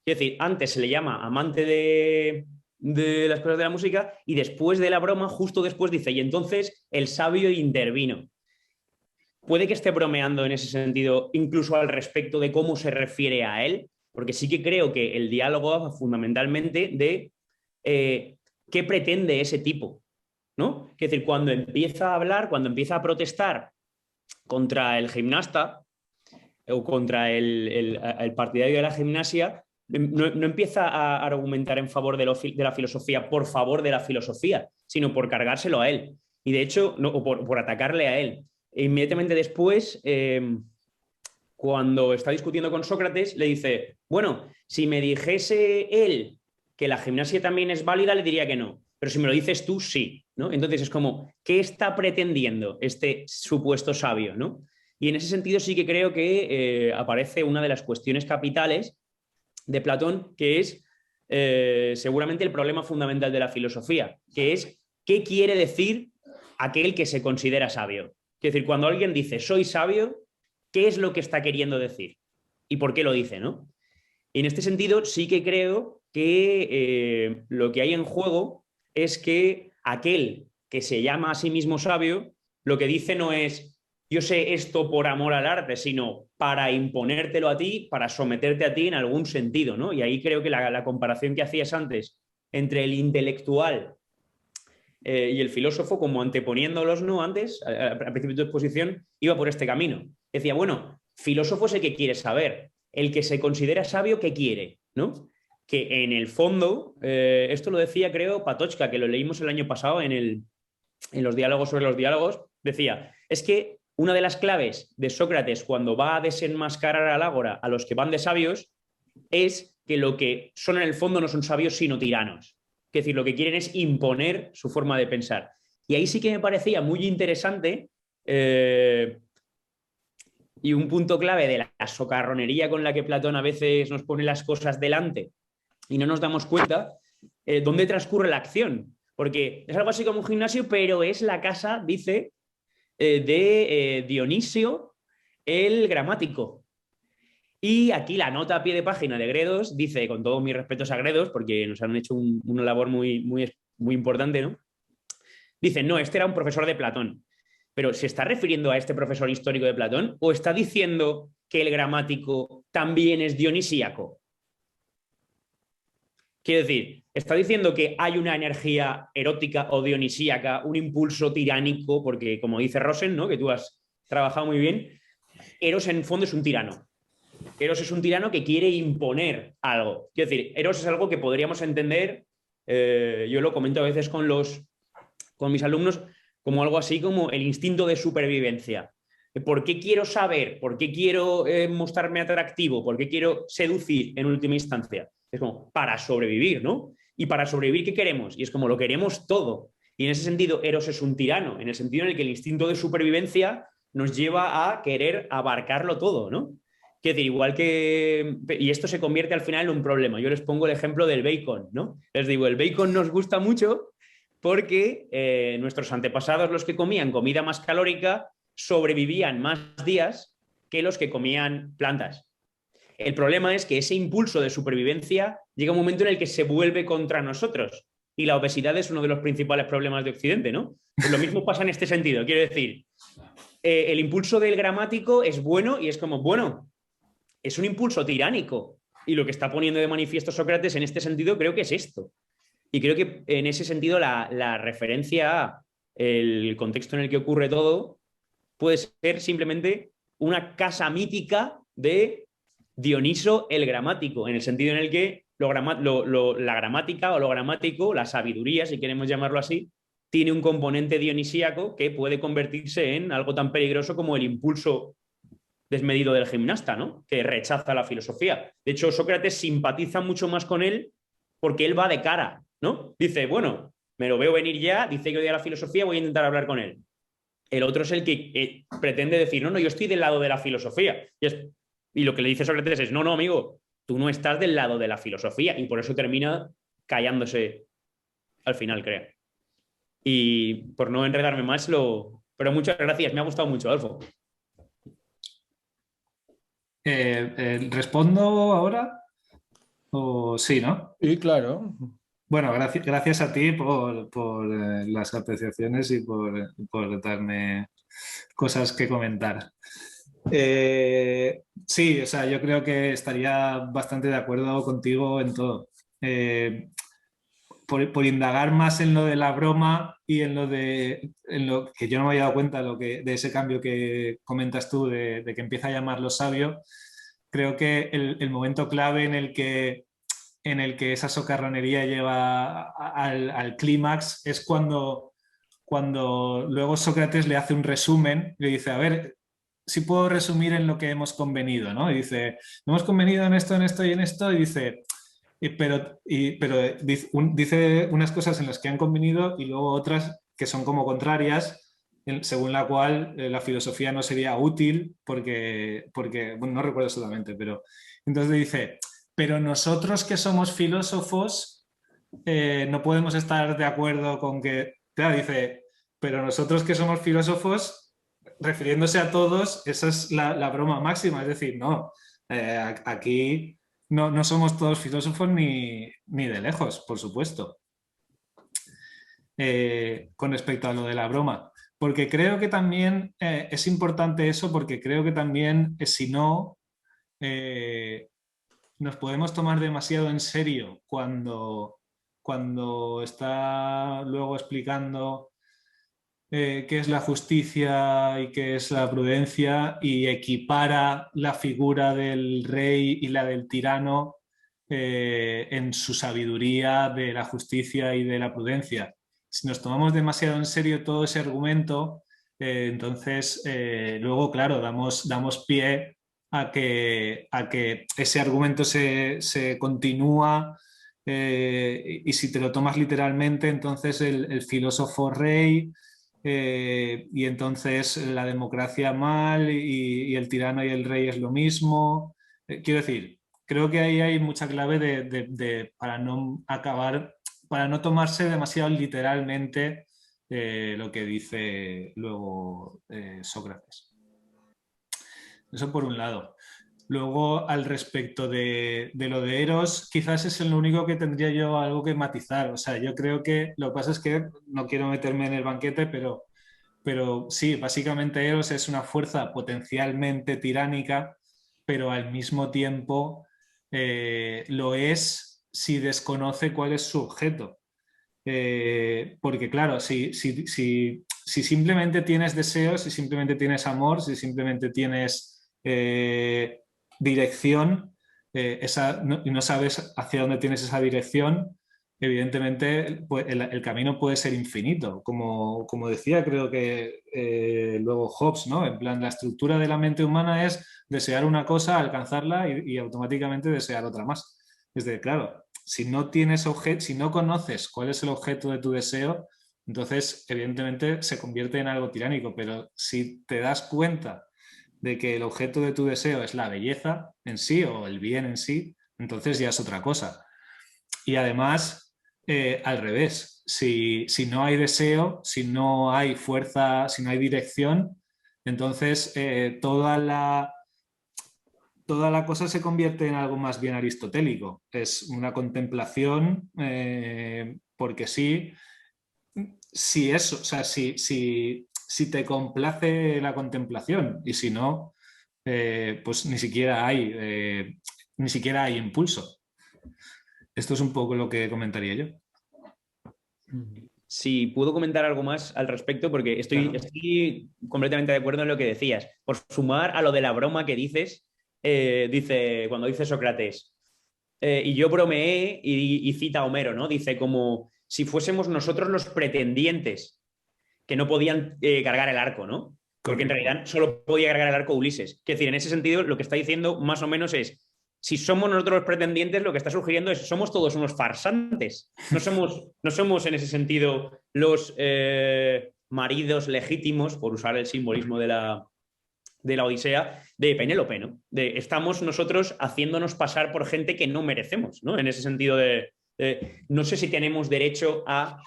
Es decir, antes se le llama amante de las cosas de la música y después de la broma, justo después dice, y entonces el sabio intervino. Puede que esté bromeando en ese sentido, incluso al respecto de cómo se refiere a él, porque sí que creo que el diálogo va fundamentalmente de qué pretende ese tipo, ¿no? Es decir, cuando empieza a hablar, cuando empieza a protestar contra el gimnasta o contra el partidario de la gimnasia, no empieza a argumentar en favor de la filosofía por favor de la filosofía, sino por cargárselo a él. Y de hecho, no, o por atacarle a él. E inmediatamente después, cuando está discutiendo con Sócrates, le dice, bueno, si me dijese él que la gimnasia también es válida, le diría que no. Pero si me lo dices tú, sí, ¿no? Entonces es como, ¿qué está pretendiendo este supuesto sabio, ¿no? Y en ese sentido sí que creo que aparece una de las cuestiones capitales de Platón, que es seguramente el problema fundamental de la filosofía, que es ¿qué quiere decir aquel que se considera sabio? Es decir, cuando alguien dice soy sabio, ¿qué es lo que está queriendo decir? ¿Y por qué lo dice, no? Y en este sentido sí que creo que lo que hay en juego es que aquel que se llama a sí mismo sabio, lo que dice no es yo sé esto por amor al arte, sino para imponértelo a ti, para someterte a ti en algún sentido, ¿no? Y ahí creo que la comparación que hacías antes entre el intelectual y el filósofo, como anteponiéndolos, ¿no? Antes, al principio de tu exposición, iba por este camino. Decía, bueno, filósofo es el que quiere saber, el que se considera sabio, ¿qué quiere? ¿No? Que en el fondo, esto lo decía, creo, Patočka, que lo leímos el año pasado en los diálogos sobre los diálogos, decía, es que una de las claves de Sócrates cuando va a desenmascarar al ágora a los que van de sabios es que lo que son en el fondo no son sabios sino tiranos. Es decir, lo que quieren es imponer su forma de pensar. Y ahí sí que me parecía muy interesante y un punto clave de la socarronería con la que Platón a veces nos pone las cosas delante y no nos damos cuenta dónde transcurre la acción. Porque es algo así como un gimnasio, pero es la casa, dice, de Dionisio el gramático. Y aquí la nota a pie de página de Gredos dice, con todos mis respetos a Gredos, porque nos han hecho una labor muy, muy, muy importante, ¿no? Dice, no, este era un profesor de Platón. Pero ¿se está refiriendo a este profesor histórico de Platón o está diciendo que el gramático también es dionisíaco? Quiero decir, está diciendo que hay una energía erótica o dionisíaca, un impulso tiránico, porque como dice Rosen, ¿no? Que tú has trabajado muy bien, Eros en el fondo es un tirano. Eros es un tirano que quiere imponer algo. Quiero decir, Eros es algo que podríamos entender, yo lo comento a veces con mis alumnos, como algo así como el instinto de supervivencia. ¿Por qué quiero saber? ¿Por qué quiero mostrarme atractivo? ¿Por qué quiero seducir en última instancia? Es como, para sobrevivir, ¿no? Y para sobrevivir, ¿qué queremos? Y es como, lo queremos todo. Y en ese sentido, Eros es un tirano, en el sentido en el que el instinto de supervivencia nos lleva a querer abarcarlo todo, ¿no? Es decir, igual que... Y esto se convierte al final en un problema. Yo les pongo el ejemplo del bacon, ¿no? Les digo, el bacon nos gusta mucho porque nuestros antepasados, los que comían comida más calórica, sobrevivían más días que los que comían plantas. El problema es que ese impulso de supervivencia llega un momento en el que se vuelve contra nosotros. Y la obesidad es uno de los principales problemas de Occidente, ¿no? Pues lo mismo pasa en este sentido. Quiero decir, el impulso del gramático es bueno y es como, bueno, es un impulso tiránico. Y lo que está poniendo de manifiesto Sócrates en este sentido creo que es esto. Y creo que en ese sentido la referencia a el contexto en el que ocurre todo puede ser simplemente una casa mítica de Dioniso el gramático, en el sentido en el que la gramática o lo gramático, la sabiduría, si queremos llamarlo así, tiene un componente dionisíaco que puede convertirse en algo tan peligroso como el impulso desmedido del gimnasta, ¿no? Que rechaza la filosofía. De hecho, Sócrates simpatiza mucho más con él porque él va de cara, ¿no? Dice, bueno, me lo veo venir ya, dice que odia la filosofía, voy a intentar hablar con él. El otro es el que pretende decir, no, yo estoy del lado de la filosofía. Y lo que le dice Sócrates es, no, amigo, tú no estás del lado de la filosofía. Y por eso termina callándose al final, creo. Y por no enredarme más, pero muchas gracias, me ha gustado mucho, Adolfo. ¿Respondo ahora? ¿O sí, no? Sí, claro. Bueno, gracias a ti por las apreciaciones y por darme cosas que comentar. Sí, o sea, yo creo que estaría bastante de acuerdo contigo en todo. Por indagar más en lo de la broma y en lo que yo no me había dado cuenta de ese cambio que comentas tú, de que empieza a llamarlo sabio, creo que el momento clave en el que esa socarronería lleva al clímax es cuando luego Sócrates le hace un resumen, le dice, a ver, si puedo resumir en lo que hemos convenido, ¿no? Y dice, hemos convenido en esto y en esto, y dice, pero dice unas cosas en las que han convenido y luego otras que son como contrarias, según la cual la filosofía no sería útil porque bueno, no recuerdo exactamente, pero entonces dice, pero nosotros que somos filósofos no podemos estar de acuerdo con que, claro, dice, pero nosotros que somos filósofos, refiriéndose a todos, esa es la broma máxima, es decir, no, aquí no somos todos filósofos ni de lejos, por supuesto. Con respecto a lo de la broma, porque creo que también es importante eso, porque creo que también si no nos podemos tomar demasiado en serio cuando está luego explicando qué es la justicia y qué es la prudencia y equipara la figura del rey y la del tirano en su sabiduría de la justicia y de la prudencia. Si nos tomamos demasiado en serio todo ese argumento, entonces luego, claro, damos pie a que ese argumento se continúa y si te lo tomas literalmente, entonces el filósofo rey y entonces la democracia mal y el tirano y el rey es lo mismo. Quiero decir, creo que ahí hay mucha clave para no acabar, para no tomarse demasiado literalmente lo que dice luego Sócrates. Eso por un lado. Luego, al respecto de lo de Eros, quizás es lo único que tendría yo algo que matizar. O sea, yo creo que lo que pasa es que no quiero meterme en el banquete, pero sí, básicamente Eros es una fuerza potencialmente tiránica, pero al mismo tiempo lo es si desconoce cuál es su objeto. Porque claro, si simplemente tienes deseos, si simplemente tienes amor, si simplemente tienes dirección y no sabes hacia dónde tienes esa dirección, evidentemente el camino puede ser infinito. Como decía, creo que luego Hobbes, ¿no? En plan, la estructura de la mente humana es desear una cosa, alcanzarla y automáticamente desear otra más. Es decir, claro, si no si no conoces cuál es el objeto de tu deseo, entonces evidentemente se convierte en algo tiránico, pero si te das cuenta de que el objeto de tu deseo es la belleza en sí o el bien en sí, entonces ya es otra cosa. Y además, al revés, si no hay deseo, si no hay fuerza, si no hay dirección, entonces toda la cosa se convierte en algo más bien aristotélico. Es una contemplación, porque si eso, o sea, si te complace la contemplación y si no, pues ni siquiera hay impulso. Esto es un poco lo que comentaría yo. Si puedo comentar algo más al respecto, porque estoy completamente de acuerdo en lo que decías. Por sumar a lo de la broma que dices, cuando dice Sócrates, y yo bromeé y cita a Homero, ¿no? Dice como si fuésemos nosotros los pretendientes que no podían cargar el arco, ¿no? Porque en realidad solo podía cargar el arco Ulises. Es decir, en ese sentido, lo que está diciendo más o menos es, si somos nosotros los pretendientes, lo que está sugiriendo es, somos todos unos farsantes. No somos en ese sentido los maridos legítimos, por usar el simbolismo de la Odisea, de Penélope, ¿no? Estamos nosotros haciéndonos pasar por gente que no merecemos, ¿no? En ese sentido no sé si tenemos derecho a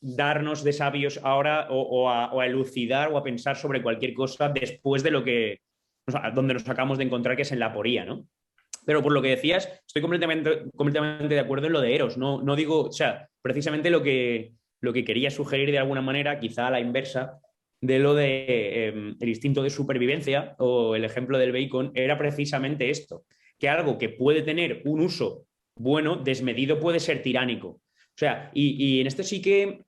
darnos de sabios ahora o a elucidar o a pensar sobre cualquier cosa después de donde nos acabamos de encontrar, que es en la aporía, ¿no? Pero por lo que decías, estoy completamente de acuerdo en lo de Eros. No digo, o sea, precisamente lo que quería sugerir de alguna manera, quizá a la inversa, de lo de el instinto de supervivencia o el ejemplo del bacon, era precisamente esto, que algo que puede tener un uso bueno, desmedido, puede ser tiránico. O sea, y en esto sí que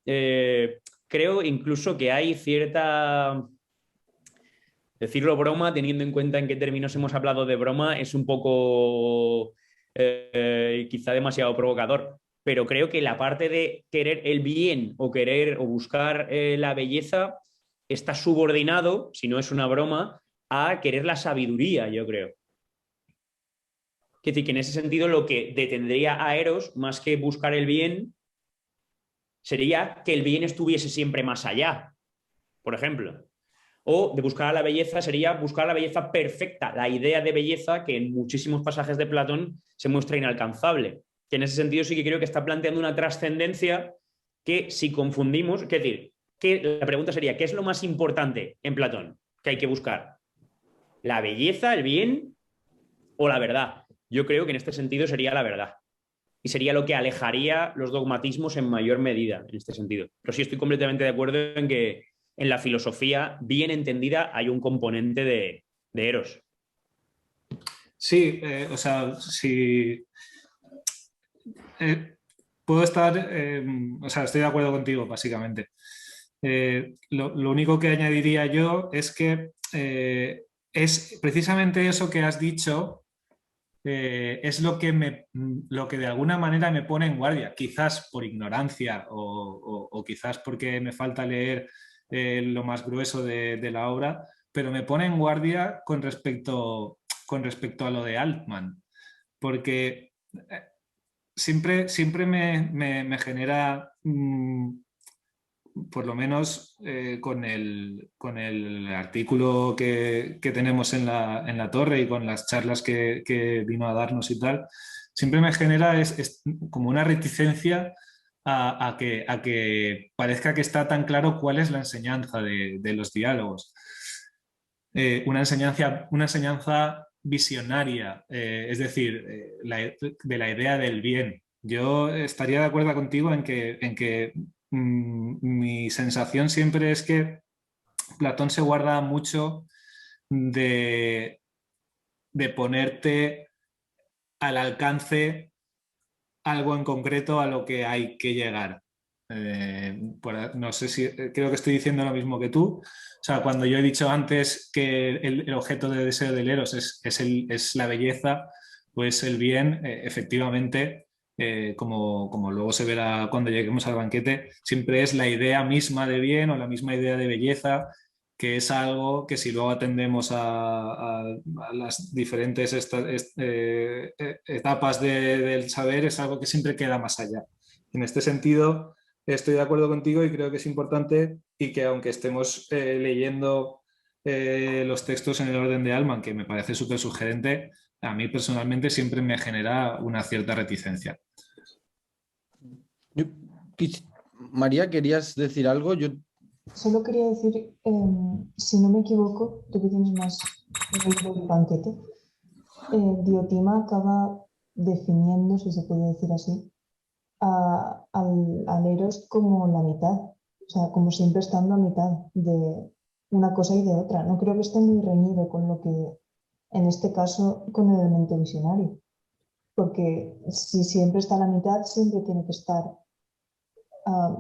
creo incluso que hay cierta Decirlo broma, teniendo en cuenta en qué términos hemos hablado de broma, es un poco quizá demasiado provocador. Pero creo que la parte de querer el bien o querer o buscar la belleza está subordinado, si no es una broma, a querer la sabiduría, yo creo. Es decir, que en ese sentido lo que detendría a Eros, más que buscar el bien, sería que el bien estuviese siempre más allá, por ejemplo. O de buscar a la belleza sería buscar la belleza perfecta, la idea de belleza que en muchísimos pasajes de Platón se muestra inalcanzable. Que en ese sentido sí que creo que está planteando una trascendencia que si confundimos, es decir, que la pregunta sería, ¿qué es lo más importante en Platón que hay que buscar? ¿La belleza, el bien o la verdad? Yo creo que en este sentido sería la verdad. Y sería lo que alejaría los dogmatismos en mayor medida, en este sentido. Pero sí estoy completamente de acuerdo en que en la filosofía, bien entendida, hay un componente de Eros. Sí, o sea, sí. Puedo estar, o sea, estoy de acuerdo contigo, básicamente. Lo único que añadiría yo es que es precisamente eso que has dicho, es lo que de alguna manera me pone en guardia, quizás por ignorancia o quizás porque me falta leer lo más grueso de la obra, pero me pone en guardia con respecto a lo de Altman, porque siempre me genera, por lo menos con el artículo que tenemos en la torre y con las charlas que vino a darnos y tal, siempre me genera es como una reticencia a que parezca que está tan claro cuál es la enseñanza de los diálogos. Una enseñanza visionaria, es decir, de la idea del bien. Yo estaría de acuerdo contigo en que mi sensación siempre es que Platón se guarda mucho de ponerte al alcance algo en concreto a lo que hay que llegar. No sé si creo que estoy diciendo lo mismo que tú. O sea, cuando yo he dicho antes que el objeto de deseo del Eros es la belleza, pues el bien, efectivamente, como luego se verá cuando lleguemos al banquete, siempre es la idea misma de bien o la misma idea de belleza, que es algo que si luego atendemos a las diferentes etapas del saber, es algo que siempre queda más allá. En este sentido, estoy de acuerdo contigo y creo que es importante y que aunque estemos leyendo los textos en el orden de Altman, que me parece súper sugerente, a mí personalmente siempre me genera una cierta reticencia. María, ¿querías decir algo? Solo quería decir, si no me equivoco, tú que tienes más el banquete, Diotima acaba definiendo, si se puede decir así, al Eros como la mitad, o sea, como siempre estando a mitad de una cosa y de otra. No creo que esté muy reñido con lo que, en este caso, con el elemento visionario, porque si siempre está a la mitad, siempre tiene que estar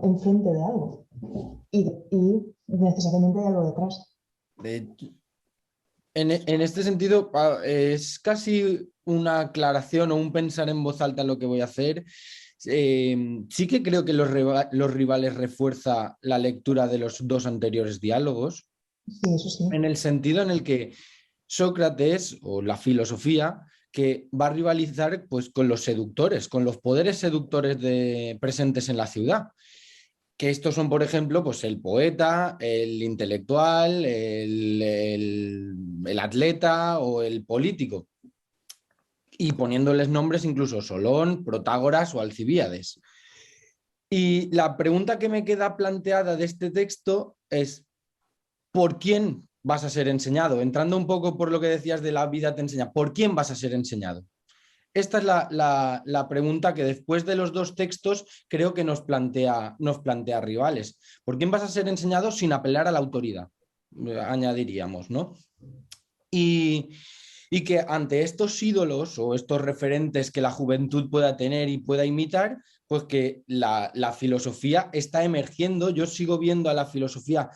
enfrente de algo y necesariamente hay algo detrás. En este sentido, es casi una aclaración o un pensar en voz alta en lo que voy a hacer. Sí que creo que los rivales refuerza la lectura de los dos anteriores diálogos. Sí, eso sí. En el sentido en el que Sócrates o la filosofía que va a rivalizar pues, con los seductores, con los poderes seductores presentes en la ciudad. Que estos son, por ejemplo, pues el poeta, el intelectual, el atleta o el político. Y poniéndoles nombres incluso Solón, Protágoras o Alcibíades. Y la pregunta que me queda planteada de este texto es ¿por quién vas a ser enseñado? Entrando un poco por lo que decías de la vida te enseña, ¿por quién vas a ser enseñado? Esta es la pregunta que después de los dos textos creo que nos plantea Rivales. ¿Por quién vas a ser enseñado sin apelar a la autoridad? Añadiríamos, ¿no? Y que ante estos ídolos o estos referentes que la juventud pueda tener y pueda imitar, pues que la filosofía está emergiendo. Yo sigo viendo a la filosofía,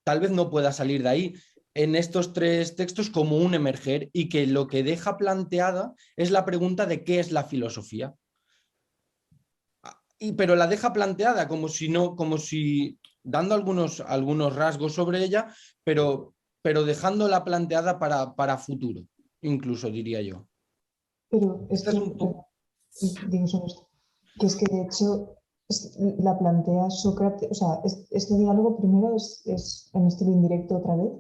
tal vez no pueda salir de ahí, en estos tres textos como un emerger y que lo que deja planteada es la pregunta de qué es la filosofía. Pero la deja planteada como si no, como si dando algunos rasgos sobre ella, pero dejándola planteada para futuro, incluso diría yo. Pero es Este que, es un poco... digo sobre esto, que es que de hecho la plantea Sócrates, o sea, este diálogo primero es en estilo indirecto otra vez,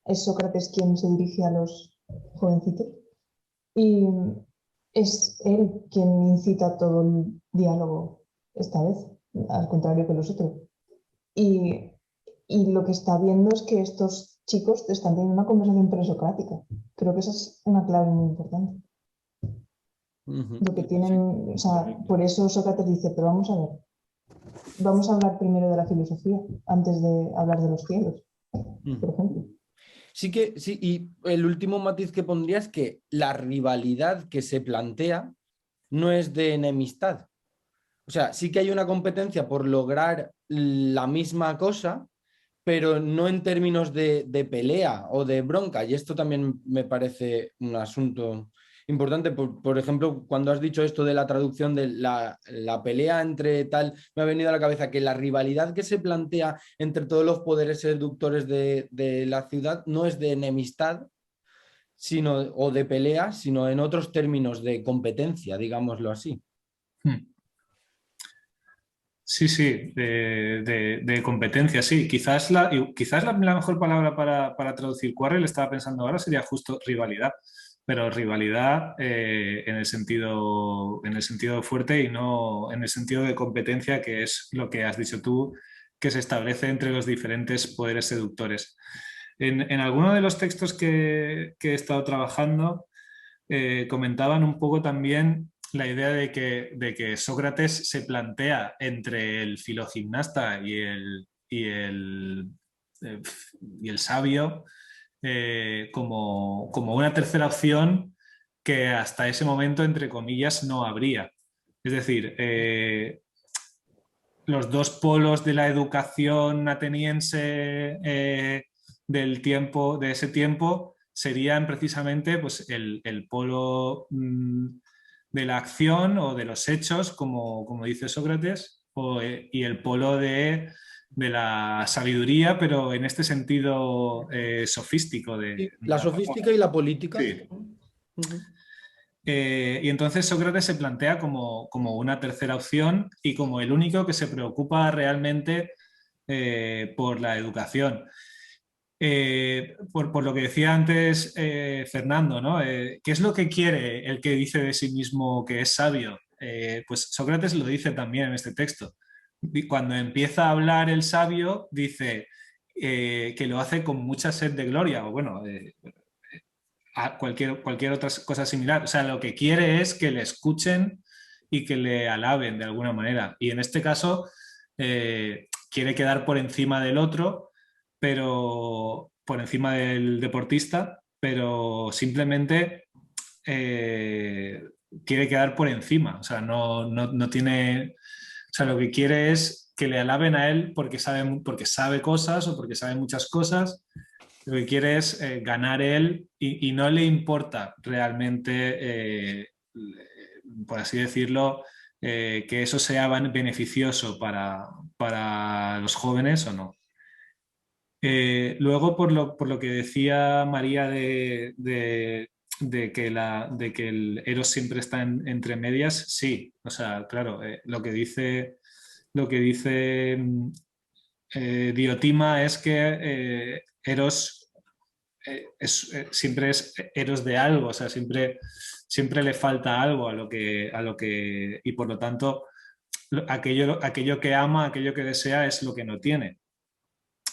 es Sócrates quien se dirige a los jovencitos y es él quien incita todo el diálogo esta vez, al contrario que los otros. Y, y lo que está viendo es que estos chicos están teniendo una conversación presocrática. Creo que esa es una clave muy importante. Lo que tienen, o sea, por eso Sócrates dice, pero vamos a ver, vamos a hablar primero de la filosofía antes de hablar de los cielos, por ejemplo. Sí, y el último matiz que pondría es que la rivalidad que se plantea no es de enemistad. O sea, sí que hay una competencia por lograr la misma cosa, pero no en términos de pelea o de bronca. Y esto también me parece un asunto importante. Por ejemplo, cuando has dicho esto de la traducción de la pelea entre tal, me ha venido a la cabeza que la rivalidad que se plantea entre todos los poderes seductores de la ciudad no es de enemistad, o de pelea, sino en otros términos de competencia, digámoslo así. Sí, sí, de competencia, sí. Quizás la mejor palabra para traducir quarrel, estaba pensando ahora, sería justo rivalidad, pero rivalidad en el sentido fuerte y no en el sentido de competencia, que es lo que has dicho tú, que se establece entre los diferentes poderes seductores. En alguno de los textos que he estado trabajando, comentaban un poco también la idea de que Sócrates se plantea entre el filogimnasta y el sabio como una tercera opción que hasta ese momento, entre comillas, no habría. Es decir, los dos polos de la educación ateniense de ese tiempo serían precisamente pues, el polo de la acción o de los hechos, como dice Sócrates, y el polo de la sabiduría, pero en este sentido sofístico. La sofística y la política. Sí. Y entonces Sócrates se plantea como una tercera opción y como el único que se preocupa realmente por la educación. Por lo que decía antes Fernando, ¿no? ¿Qué es lo que quiere el que dice de sí mismo que es sabio? Pues Sócrates lo dice también en este texto. Cuando empieza a hablar el sabio, dice que lo hace con mucha sed de gloria, o bueno, a cualquier otra cosa similar. O sea, lo que quiere es que le escuchen y que le alaben de alguna manera. Y en este caso quiere quedar por encima del otro, pero por encima del deportista, pero simplemente quiere quedar por encima. O sea, no tiene... O sea, lo que quiere es que le alaben a él porque sabe cosas o porque sabe muchas cosas. Lo que quiere es ganar él y no le importa realmente, por así decirlo, que eso sea beneficioso para los jóvenes o no. Luego, por lo que decía María de que el Eros siempre está entre medias, sí. O sea, claro, lo que dice Diotima es que Eros siempre es Eros de algo, o sea, siempre le falta algo a lo que y por lo tanto aquello que ama, aquello que desea es lo que no tiene.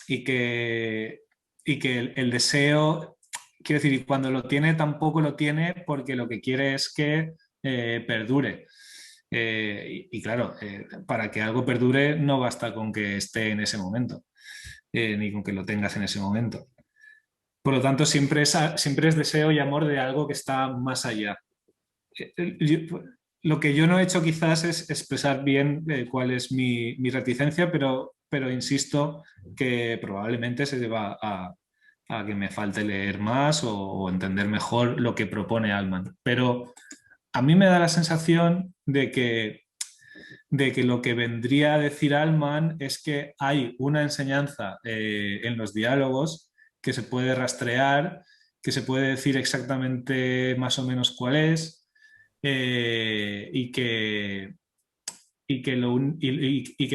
Y que el deseo, quiero decir, cuando lo tiene tampoco lo tiene porque lo que quiere es que perdure. Y claro, para que algo perdure no basta con que esté en ese momento, ni con que lo tengas en ese momento. Por lo tanto, siempre es deseo y amor de algo que está más allá. Lo que yo no he hecho quizás es expresar bien cuál es mi reticencia, pero insisto que probablemente se deba a a que me falte leer más o entender mejor lo que propone Altman. Pero a mí me da la sensación de que lo que vendría a decir Altman es que hay una enseñanza en los diálogos que se puede rastrear, que se puede decir exactamente más o menos cuál es, y que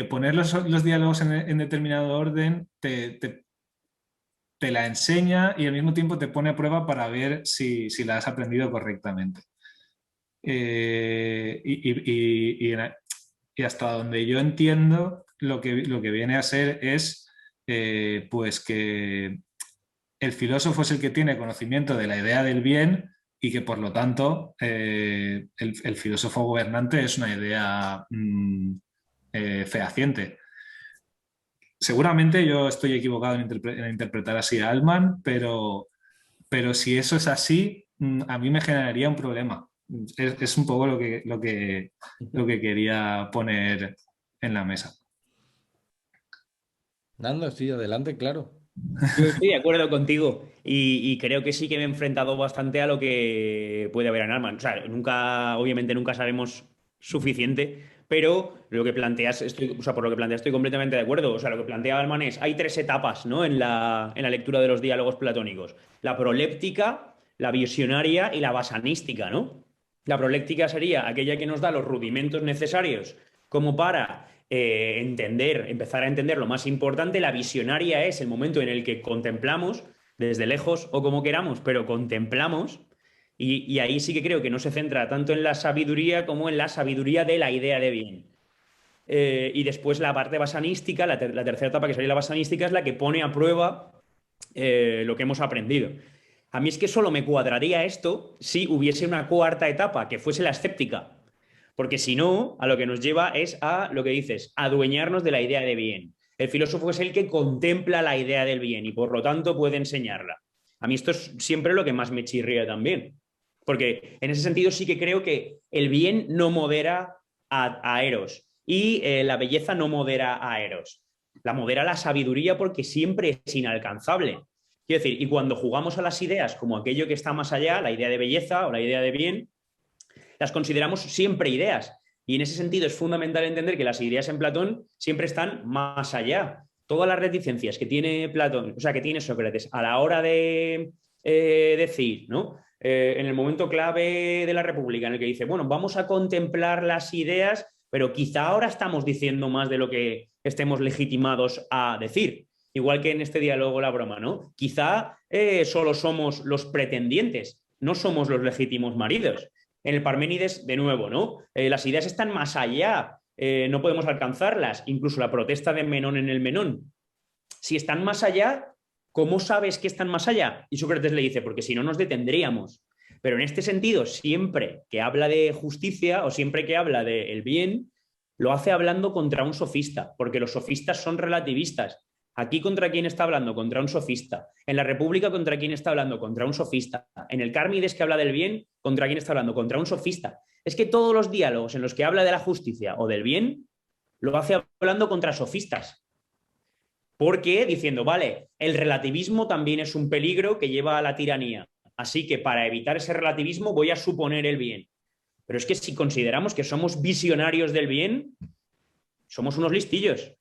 poner los diálogos en determinado orden te la enseña y al mismo tiempo te pone a prueba para ver si la has aprendido correctamente. Y hasta donde yo entiendo, lo que viene a ser es pues que el filósofo es el que tiene conocimiento de la idea del bien y que por lo tanto el filósofo gobernante es una idea fehaciente. Seguramente yo estoy equivocado en interpretar así a Altman, pero si eso es así, a mí me generaría un problema. Es un poco lo que quería poner en la mesa. Nando, sí, adelante, claro. Yo estoy de acuerdo contigo y creo que sí que me he enfrentado bastante a lo que puede haber en Altman. O sea, obviamente nunca sabemos suficiente, pero lo que planteas, por lo que planteas estoy completamente de acuerdo. O sea, lo que plantea Altman es, hay tres etapas, ¿no? en la lectura de los diálogos platónicos. La proléptica, la visionaria y la basanística, ¿no? La proléptica sería aquella que nos da los rudimentos necesarios como para empezar a entender lo más importante. La visionaria es el momento en el que contemplamos, desde lejos o como queramos, pero contemplamos, y ahí sí que creo que no se centra tanto en la sabiduría como en la sabiduría de la idea de bien. Y después la parte basanística, la tercera etapa, que sería la basanística, es la que pone a prueba lo que hemos aprendido. A mí es que solo me cuadraría esto si hubiese una cuarta etapa, que fuese la escéptica. Porque si no, a lo que nos lleva es a lo que dices, adueñarnos de la idea de bien. El filósofo es el que contempla la idea del bien y por lo tanto puede enseñarla. A mí esto es siempre lo que más me chirría también. Porque en ese sentido sí que creo que el bien no modera a Eros y la belleza no modera a Eros. La modera la sabiduría porque siempre es inalcanzable. Quiero decir, y cuando jugamos a las ideas como aquello que está más allá, la idea de belleza o la idea de bien, las consideramos siempre ideas. Y en ese sentido es fundamental entender que las ideas en Platón siempre están más allá. Todas las reticencias que tiene Platón, o sea, que tiene Sócrates a la hora de decir, ¿no? En el momento clave de la República, en el que dice, bueno, vamos a contemplar las ideas, pero quizá ahora estamos diciendo más de lo que estemos legitimados a decir. Igual que en este diálogo la broma, ¿no? Quizá solo somos los pretendientes, no somos los legítimos maridos. En el Parménides, de nuevo, ¿no? Las ideas están más allá, no podemos alcanzarlas, incluso la protesta de Menón en el Menón. Si están más allá, ¿cómo sabes que están más allá? Y Sócrates le dice, porque si no nos detendríamos. Pero en este sentido, siempre que habla de justicia o siempre que habla del bien, lo hace hablando contra un sofista, porque los sofistas son relativistas. Aquí, ¿contra quién está hablando? Contra un sofista. En la República, ¿contra quién está hablando? Contra un sofista. En el Cármides, que habla del bien, ¿contra quién está hablando? Contra un sofista. Es que todos los diálogos en los que habla de la justicia o del bien, lo hace hablando contra sofistas. Porque diciendo, vale, el relativismo también es un peligro que lleva a la tiranía. Así que para evitar ese relativismo voy a suponer el bien. Pero es que si consideramos que somos visionarios del bien, somos unos listillos.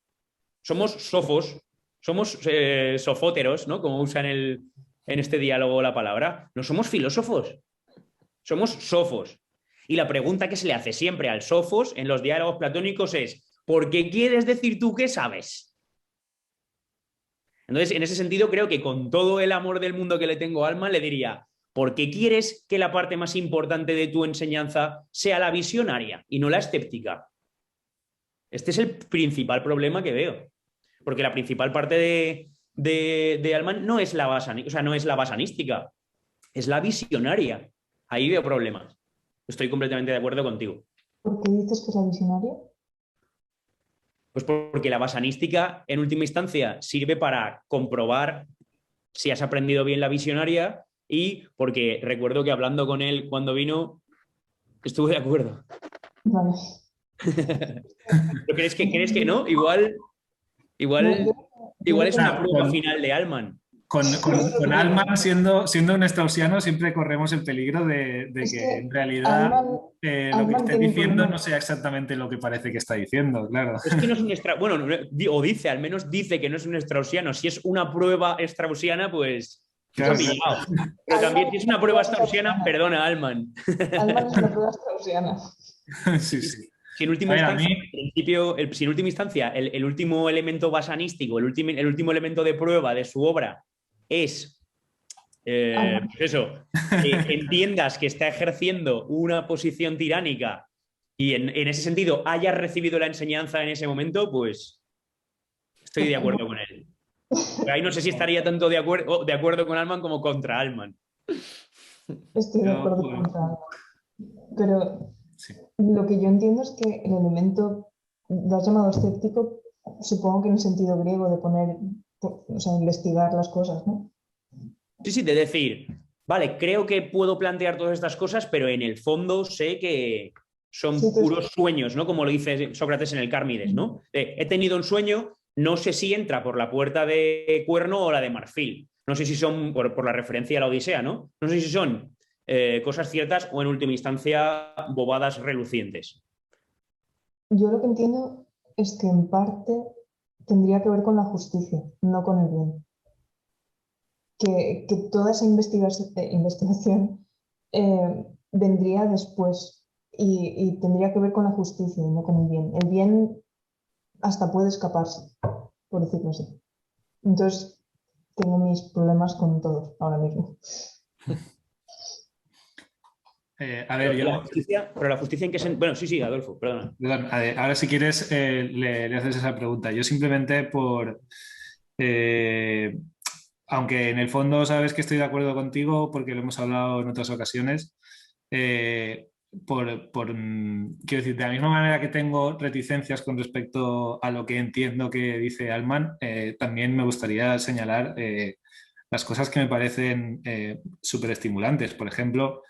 Somos sofos. Somos sofóteros, ¿no? Como usan en este diálogo la palabra. No somos filósofos, somos sofos. Y la pregunta que se le hace siempre al sofos en los diálogos platónicos es, ¿por qué quieres decir tú que sabes? Entonces, en ese sentido, creo que con todo el amor del mundo que le tengo a Altman, le diría, ¿por qué quieres que la parte más importante de tu enseñanza sea la visionaria y no la escéptica? Este es el principal problema que veo. Porque la principal parte de Altman no es la basanística, es la visionaria. Ahí veo problemas. Estoy completamente de acuerdo contigo. ¿Por qué dices que es la visionaria? Pues porque la basanística, en última instancia, sirve para comprobar si has aprendido bien la visionaria y porque recuerdo que hablando con él cuando vino, estuve de acuerdo. Vale. ¿Pero crees que no? Igual es una prueba final de Altman. con Alman siendo un straussiano siempre corremos el peligro de Es que que en realidad lo que Alman esté tiene un diciendo problema. no sea exactamente lo que parece que está diciendo, claro. Es que no es un bueno, o dice, al menos dice que no es un straussiano. Si es una prueba straussiana, pues Claro, está pillado. Pero también si es una prueba straussiana, perdona, Alman. Alman es una prueba straussiana. sí, sí. Si en última A ver, a instancia, mí- en principio, si en última instancia el último elemento basanístico, el último elemento de prueba de su obra es Alman. pues eso, que entiendas que está ejerciendo una posición tiránica y en ese sentido hayas recibido la enseñanza en ese momento, pues estoy de acuerdo con él. Pero ahí no sé si estaría tanto de acuerdo con Alman como contra Alman. Estoy de Yo, acuerdo bueno, con Alman. Pero sí. lo que yo entiendo es que el elemento, lo has llamado escéptico, supongo que en el sentido griego de poner, o sea, investigar las cosas, ¿no? Sí, sí, de decir, vale, creo que puedo plantear todas estas cosas, pero en el fondo sé que son Sí, puros sueños, ¿no? Como lo dice Sócrates en el Cármides, ¿no? He tenido un sueño, no sé si entra por la puerta de Cuerno o la de Marfil. No sé si son, por la referencia a la Odisea, ¿no? No sé si son cosas ciertas o en última instancia bobadas relucientes. Yo lo que entiendo es que en parte tendría que ver con la justicia, no con el bien. Que toda esa investigación vendría después y tendría que ver con la justicia y no con el bien. El bien hasta puede escaparse, por decirlo así. Entonces, tengo mis problemas con todo ahora mismo. A ver, yo... Pero la justicia en qué sentido. Bueno, sí, sí, Adolfo, perdona. Perdón, a ver, ahora si quieres le haces esa pregunta. Yo simplemente eh, aunque en el fondo sabes que estoy de acuerdo contigo porque lo hemos hablado en otras ocasiones, quiero decir, de la misma manera que tengo reticencias con respecto a lo que entiendo que dice Alman, también me gustaría señalar las cosas que me parecen súper estimulantes. Por ejemplo,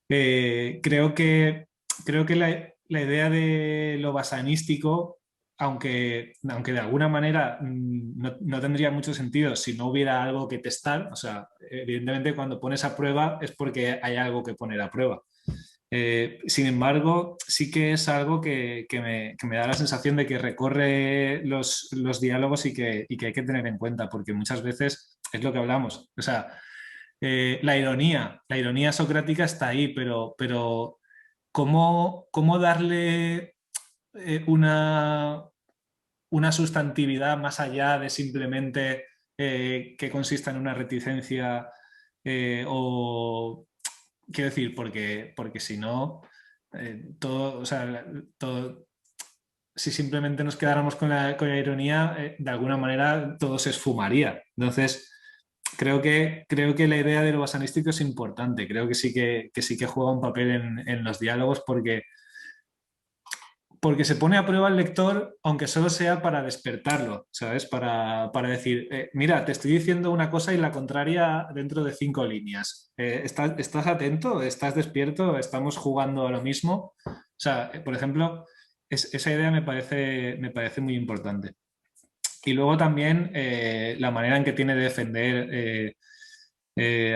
creo que la idea de lo basanístico, aunque de alguna manera no tendría mucho sentido si no hubiera algo que testar, o sea, evidentemente cuando pones a prueba es porque hay algo que poner a prueba. Sin embargo, sí que es algo que me da la sensación de que recorre los diálogos y que hay que tener en cuenta, porque muchas veces es lo que hablamos. O sea, la ironía socrática está ahí, pero ¿cómo darle una sustantividad más allá de simplemente que consista en una reticencia o quiero decir, porque si no, todo, o sea, todo, si simplemente nos quedáramos con la ironía, de alguna manera todo se esfumaría. Entonces, creo que la idea de lo basanístico es importante. Creo que sí que juega un papel en los diálogos porque se pone a prueba al lector, aunque solo sea para despertarlo, ¿sabes? Para decir, mira, te estoy diciendo una cosa y la contraria dentro de 5 líneas. ¿Estás atento? ¿Estás despierto? ¿Estamos jugando a lo mismo? O sea, por ejemplo, esa idea me parece muy importante. Y luego también la manera en que tiene de defender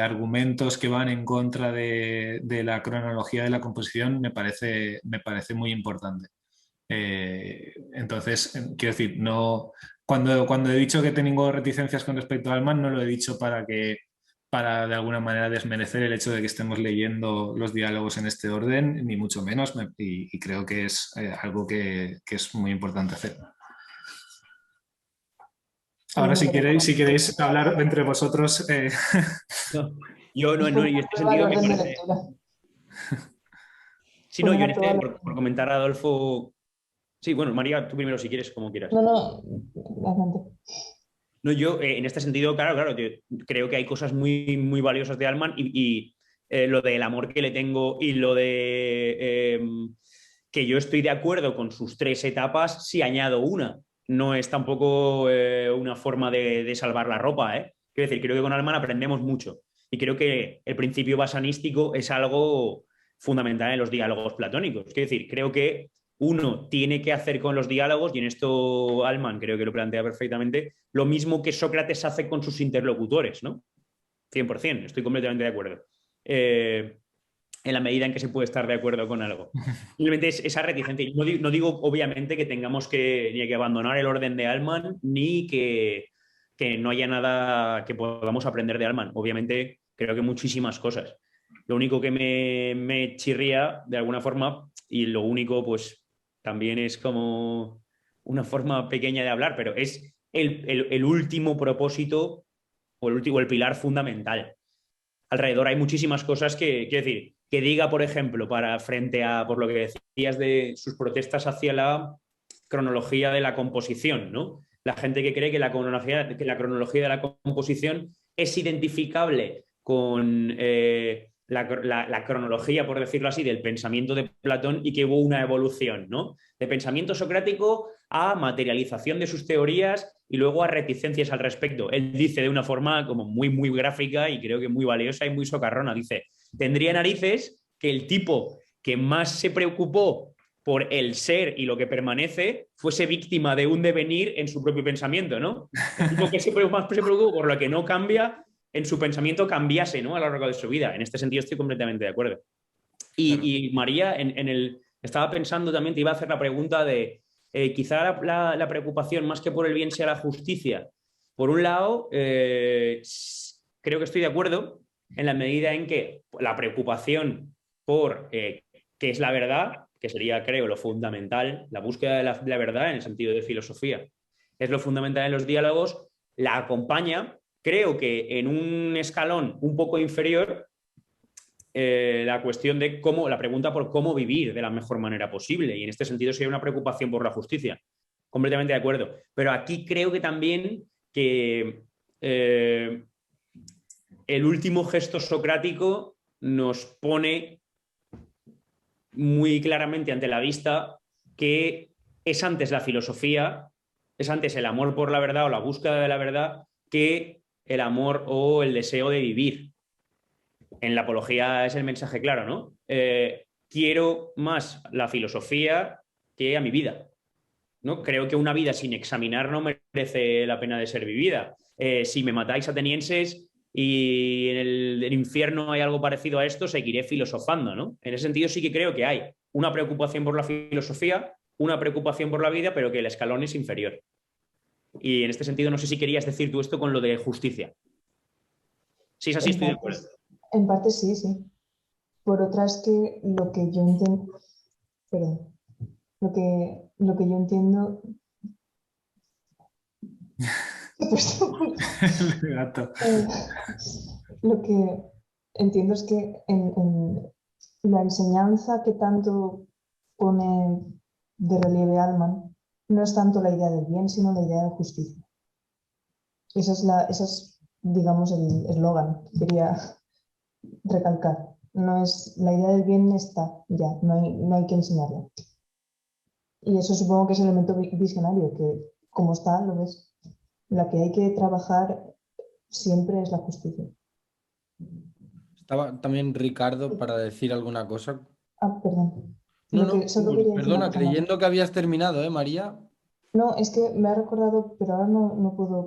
argumentos que van en contra de la cronología de la composición me parece muy importante. Entonces, quiero decir, no, cuando he dicho que tengo reticencias con respecto a Alman, no lo he dicho para de alguna manera desmerecer el hecho de que estemos leyendo los diálogos en este orden, ni mucho menos, y creo que es algo que es muy importante hacer. Ahora, si queréis hablar entre vosotros. No, yo no, en este sentido me parece. Sí, no, yo en este, por comentar a Adolfo. Sí, bueno, María, tú primero si quieres, como quieras. No, adelante. No, yo en este sentido, claro, yo creo que hay cosas muy, muy valiosas de Alman y lo del amor que le tengo y lo de que yo estoy de acuerdo con sus 3 etapas si añado una. No es tampoco una forma de salvar la ropa, ¿eh? Quiero decir, creo que con Alman aprendemos mucho y creo que el principio basanístico es algo fundamental en los diálogos platónicos. Quiero decir, creo que uno tiene que hacer con los diálogos, y en esto Allman creo que lo plantea perfectamente, lo mismo que Sócrates hace con sus interlocutores, ¿no? 100%, estoy completamente de acuerdo. En la medida en que se puede estar de acuerdo con algo. Simplemente es esa reticencia. No digo, obviamente, que tengamos ni que abandonar el orden de Allman, ni que no haya nada que podamos aprender de Allman. Obviamente, creo que muchísimas cosas. Lo único que me chirría, de alguna forma, y lo único, pues, también es como una forma pequeña de hablar, pero es el último propósito o el pilar fundamental. Alrededor hay muchísimas cosas quiero decir, que diga, por ejemplo, frente a, por lo que decías de sus protestas hacia la cronología de la composición, ¿no? La gente que cree que la cronología de la composición es identificable con la cronología, por decirlo así, del pensamiento de Platón, y que hubo una evolución, ¿no? De pensamiento socrático a materialización de sus teorías y luego a reticencias al respecto. Él dice de una forma como muy, muy gráfica y creo que muy valiosa y muy socarrona. Dice, tendría narices que el tipo que más se preocupó por el ser y lo que permanece fuese víctima de un devenir en su propio pensamiento, ¿no? El tipo que más se preocupó por lo que no cambia en su pensamiento cambiase, ¿no? A lo largo de su vida. En este sentido estoy completamente de acuerdo. Y María, estaba pensando también, te iba a hacer la pregunta de quizá la preocupación más que por el bien sea la justicia. Por un lado, creo que estoy de acuerdo en la medida en que la preocupación por qué es la verdad, que sería, creo, lo fundamental, la búsqueda de la verdad en el sentido de filosofía, es lo fundamental en los diálogos, la acompaña, creo que en un escalón un poco inferior, la cuestión de la pregunta por cómo vivir de la mejor manera posible, y en este sentido sería una preocupación por la justicia. Completamente de acuerdo. Pero aquí creo que también que el último gesto socrático nos pone muy claramente ante la vista que es antes la filosofía, es antes el amor por la verdad o la búsqueda de la verdad que el amor o el deseo de vivir. En la apología es el mensaje claro, ¿no? Quiero más la filosofía que a mi vida, ¿no? Creo que una vida sin examinar no merece la pena de ser vivida. Si me matáis, atenienses, y en el infierno hay algo parecido a esto, seguiré filosofando, ¿no? En ese sentido sí que creo que hay una preocupación por la filosofía, una preocupación por la vida, pero que el escalón es inferior. Y en este sentido no sé si querías decir tú esto con lo de justicia. Sí, es así, estoy de acuerdo. En parte sí, sí. Por otra es que lo que yo entiendo, perdón, lo que yo entiendo lo que entiendo es que en la enseñanza que tanto pone de relieve Allman no es tanto la idea del bien, sino la idea de justicia. Esa es, digamos, el eslogan que quería recalcar. No es, la idea del bien está ya, no hay que enseñarla. Y eso supongo que es el elemento visionario, que como está, lo ves. La que hay que trabajar siempre es la justicia. Estaba también Ricardo para decir alguna cosa. Ah, perdón. No, perdona, creyendo que habías terminado, María? No, es que me ha recordado, pero ahora no puedo.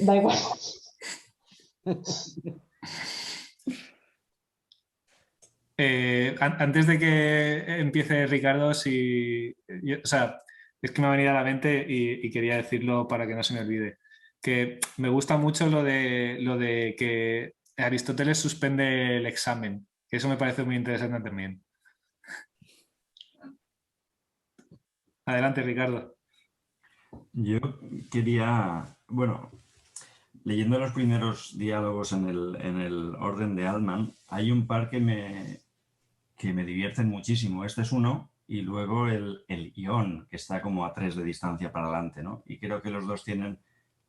Da igual. Antes de que empiece Ricardo, es que me ha venido a la mente y quería decirlo para que no se me olvide, que me gusta mucho lo de que Aristóteles suspende el examen, que eso me parece muy interesante también. Adelante, Ricardo. Yo quería, leyendo los primeros diálogos en el orden de Allman, hay un par que me divierten muchísimo. Este es uno, y luego el Ión, que está como a 3 de distancia para adelante, ¿no? Y creo que los dos tienen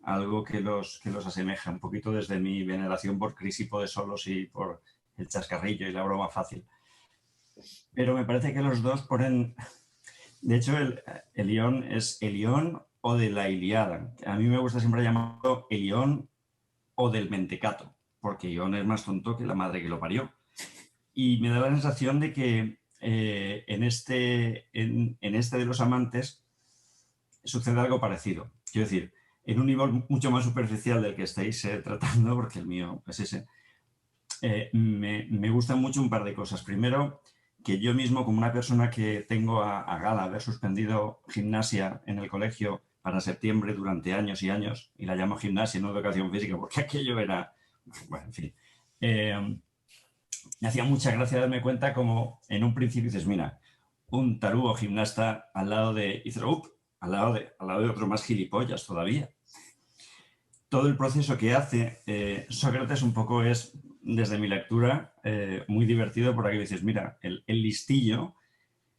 algo que los asemeja, un poquito desde mi veneración por Crisipo de Solos y por el chascarrillo y la broma fácil. Pero me parece que los dos ponen... De hecho, el Ión es el Ión o de la Ilíada. A mí me gusta siempre llamarlo el Ión o del mentecato, porque Ión es más tonto que la madre que lo parió. Y me da la sensación de que en este de los amantes sucede algo parecido. Quiero decir, en un nivel mucho más superficial del que estáis tratando, porque el mío es ese, me gustan mucho un par de cosas. Primero, que yo mismo, como una persona que tengo a gala haber suspendido gimnasia en el colegio para septiembre durante años y años, y la llamo gimnasia, no educación física, porque aquello era... Bueno, en fin. Me hacía mucha gracia darme cuenta como en un principio dices, mira, un tarugo gimnasta al lado de... Y dices, al lado de otro más gilipollas todavía. Todo el proceso que hace Sócrates un poco es, desde mi lectura, muy divertido porque dices, mira, el listillo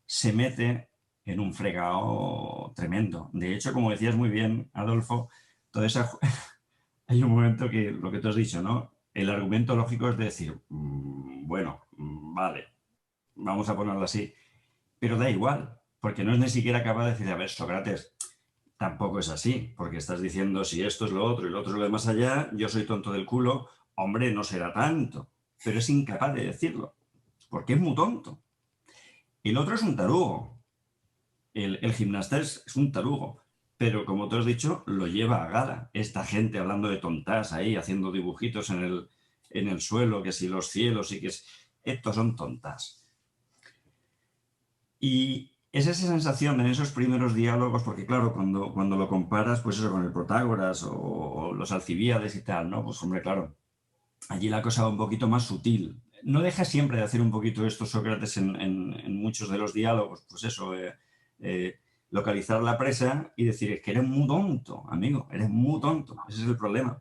se mete en un fregado tremendo. De hecho, como decías muy bien, Adolfo, toda esa... hay un momento que, lo que tú has dicho, ¿no? El argumento lógico es decir, bueno, vale, vamos a ponerlo así, pero da igual, porque no es ni siquiera capaz de decir, a ver, Sócrates, tampoco es así, porque estás diciendo si esto es lo otro y lo otro es lo de más allá, yo soy tonto del culo, hombre, no será tanto, pero es incapaz de decirlo, porque es muy tonto. El otro es un tarugo, el gimnasta es un tarugo, pero como tú has dicho, lo lleva a gala. Esta gente hablando de tontas ahí, haciendo dibujitos en el suelo, que si los cielos y que estos son tontas. Y es esa sensación en esos primeros diálogos, porque claro, cuando lo comparas, pues eso con el Protágoras o los Alcibíades y tal, ¿no? Pues hombre, claro, allí la cosa va un poquito más sutil. No deja siempre de hacer un poquito esto Sócrates en muchos de los diálogos, pues eso, localizar la presa y decir, es que eres muy tonto, amigo, eres muy tonto, ese es el problema.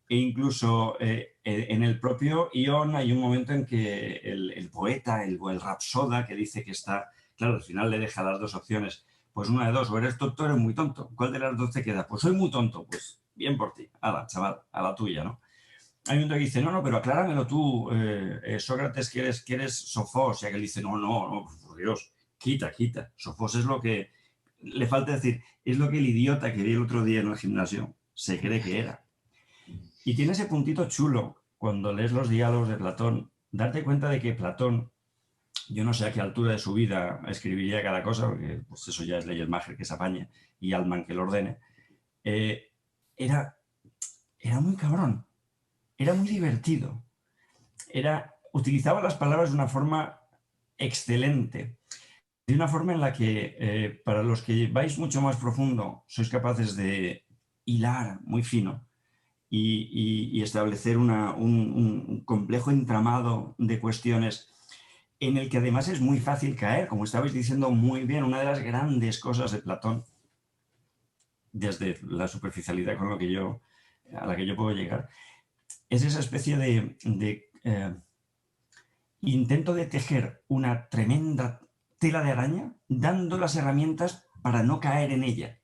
E incluso en el propio Ión hay un momento en que el poeta, el rapsoda, que dice que está, claro, al final le deja las dos opciones, pues una de dos, o eres tonto o eres muy tonto. ¿Cuál de las dos te queda? Pues soy muy tonto, pues bien por ti, ala, chaval, a la tuya, ¿no? Hay un momento que dice, no, pero acláramelo tú, Sócrates, que eres Sofos, y aquel dice, no, por Dios, quita, Sofos es lo que... Le falta decir, es lo que el idiota que vi el otro día en el gimnasio se cree que era. Y tiene ese puntito chulo, cuando lees los diálogos de Platón, darte cuenta de que Platón, yo no sé a qué altura de su vida escribiría cada cosa, porque pues eso ya es ley del máger que se apañe y Altman que lo ordene, era muy cabrón, era muy divertido, utilizaba las palabras de una forma excelente, de una forma en la que, para los que vais mucho más profundo, sois capaces de hilar muy fino y establecer un complejo entramado de cuestiones en el que además es muy fácil caer, como estabais diciendo muy bien, una de las grandes cosas de Platón, desde la superficialidad a la que yo puedo llegar, es esa especie de intento de tejer una tremenda tela de araña, dando las herramientas para no caer en ella.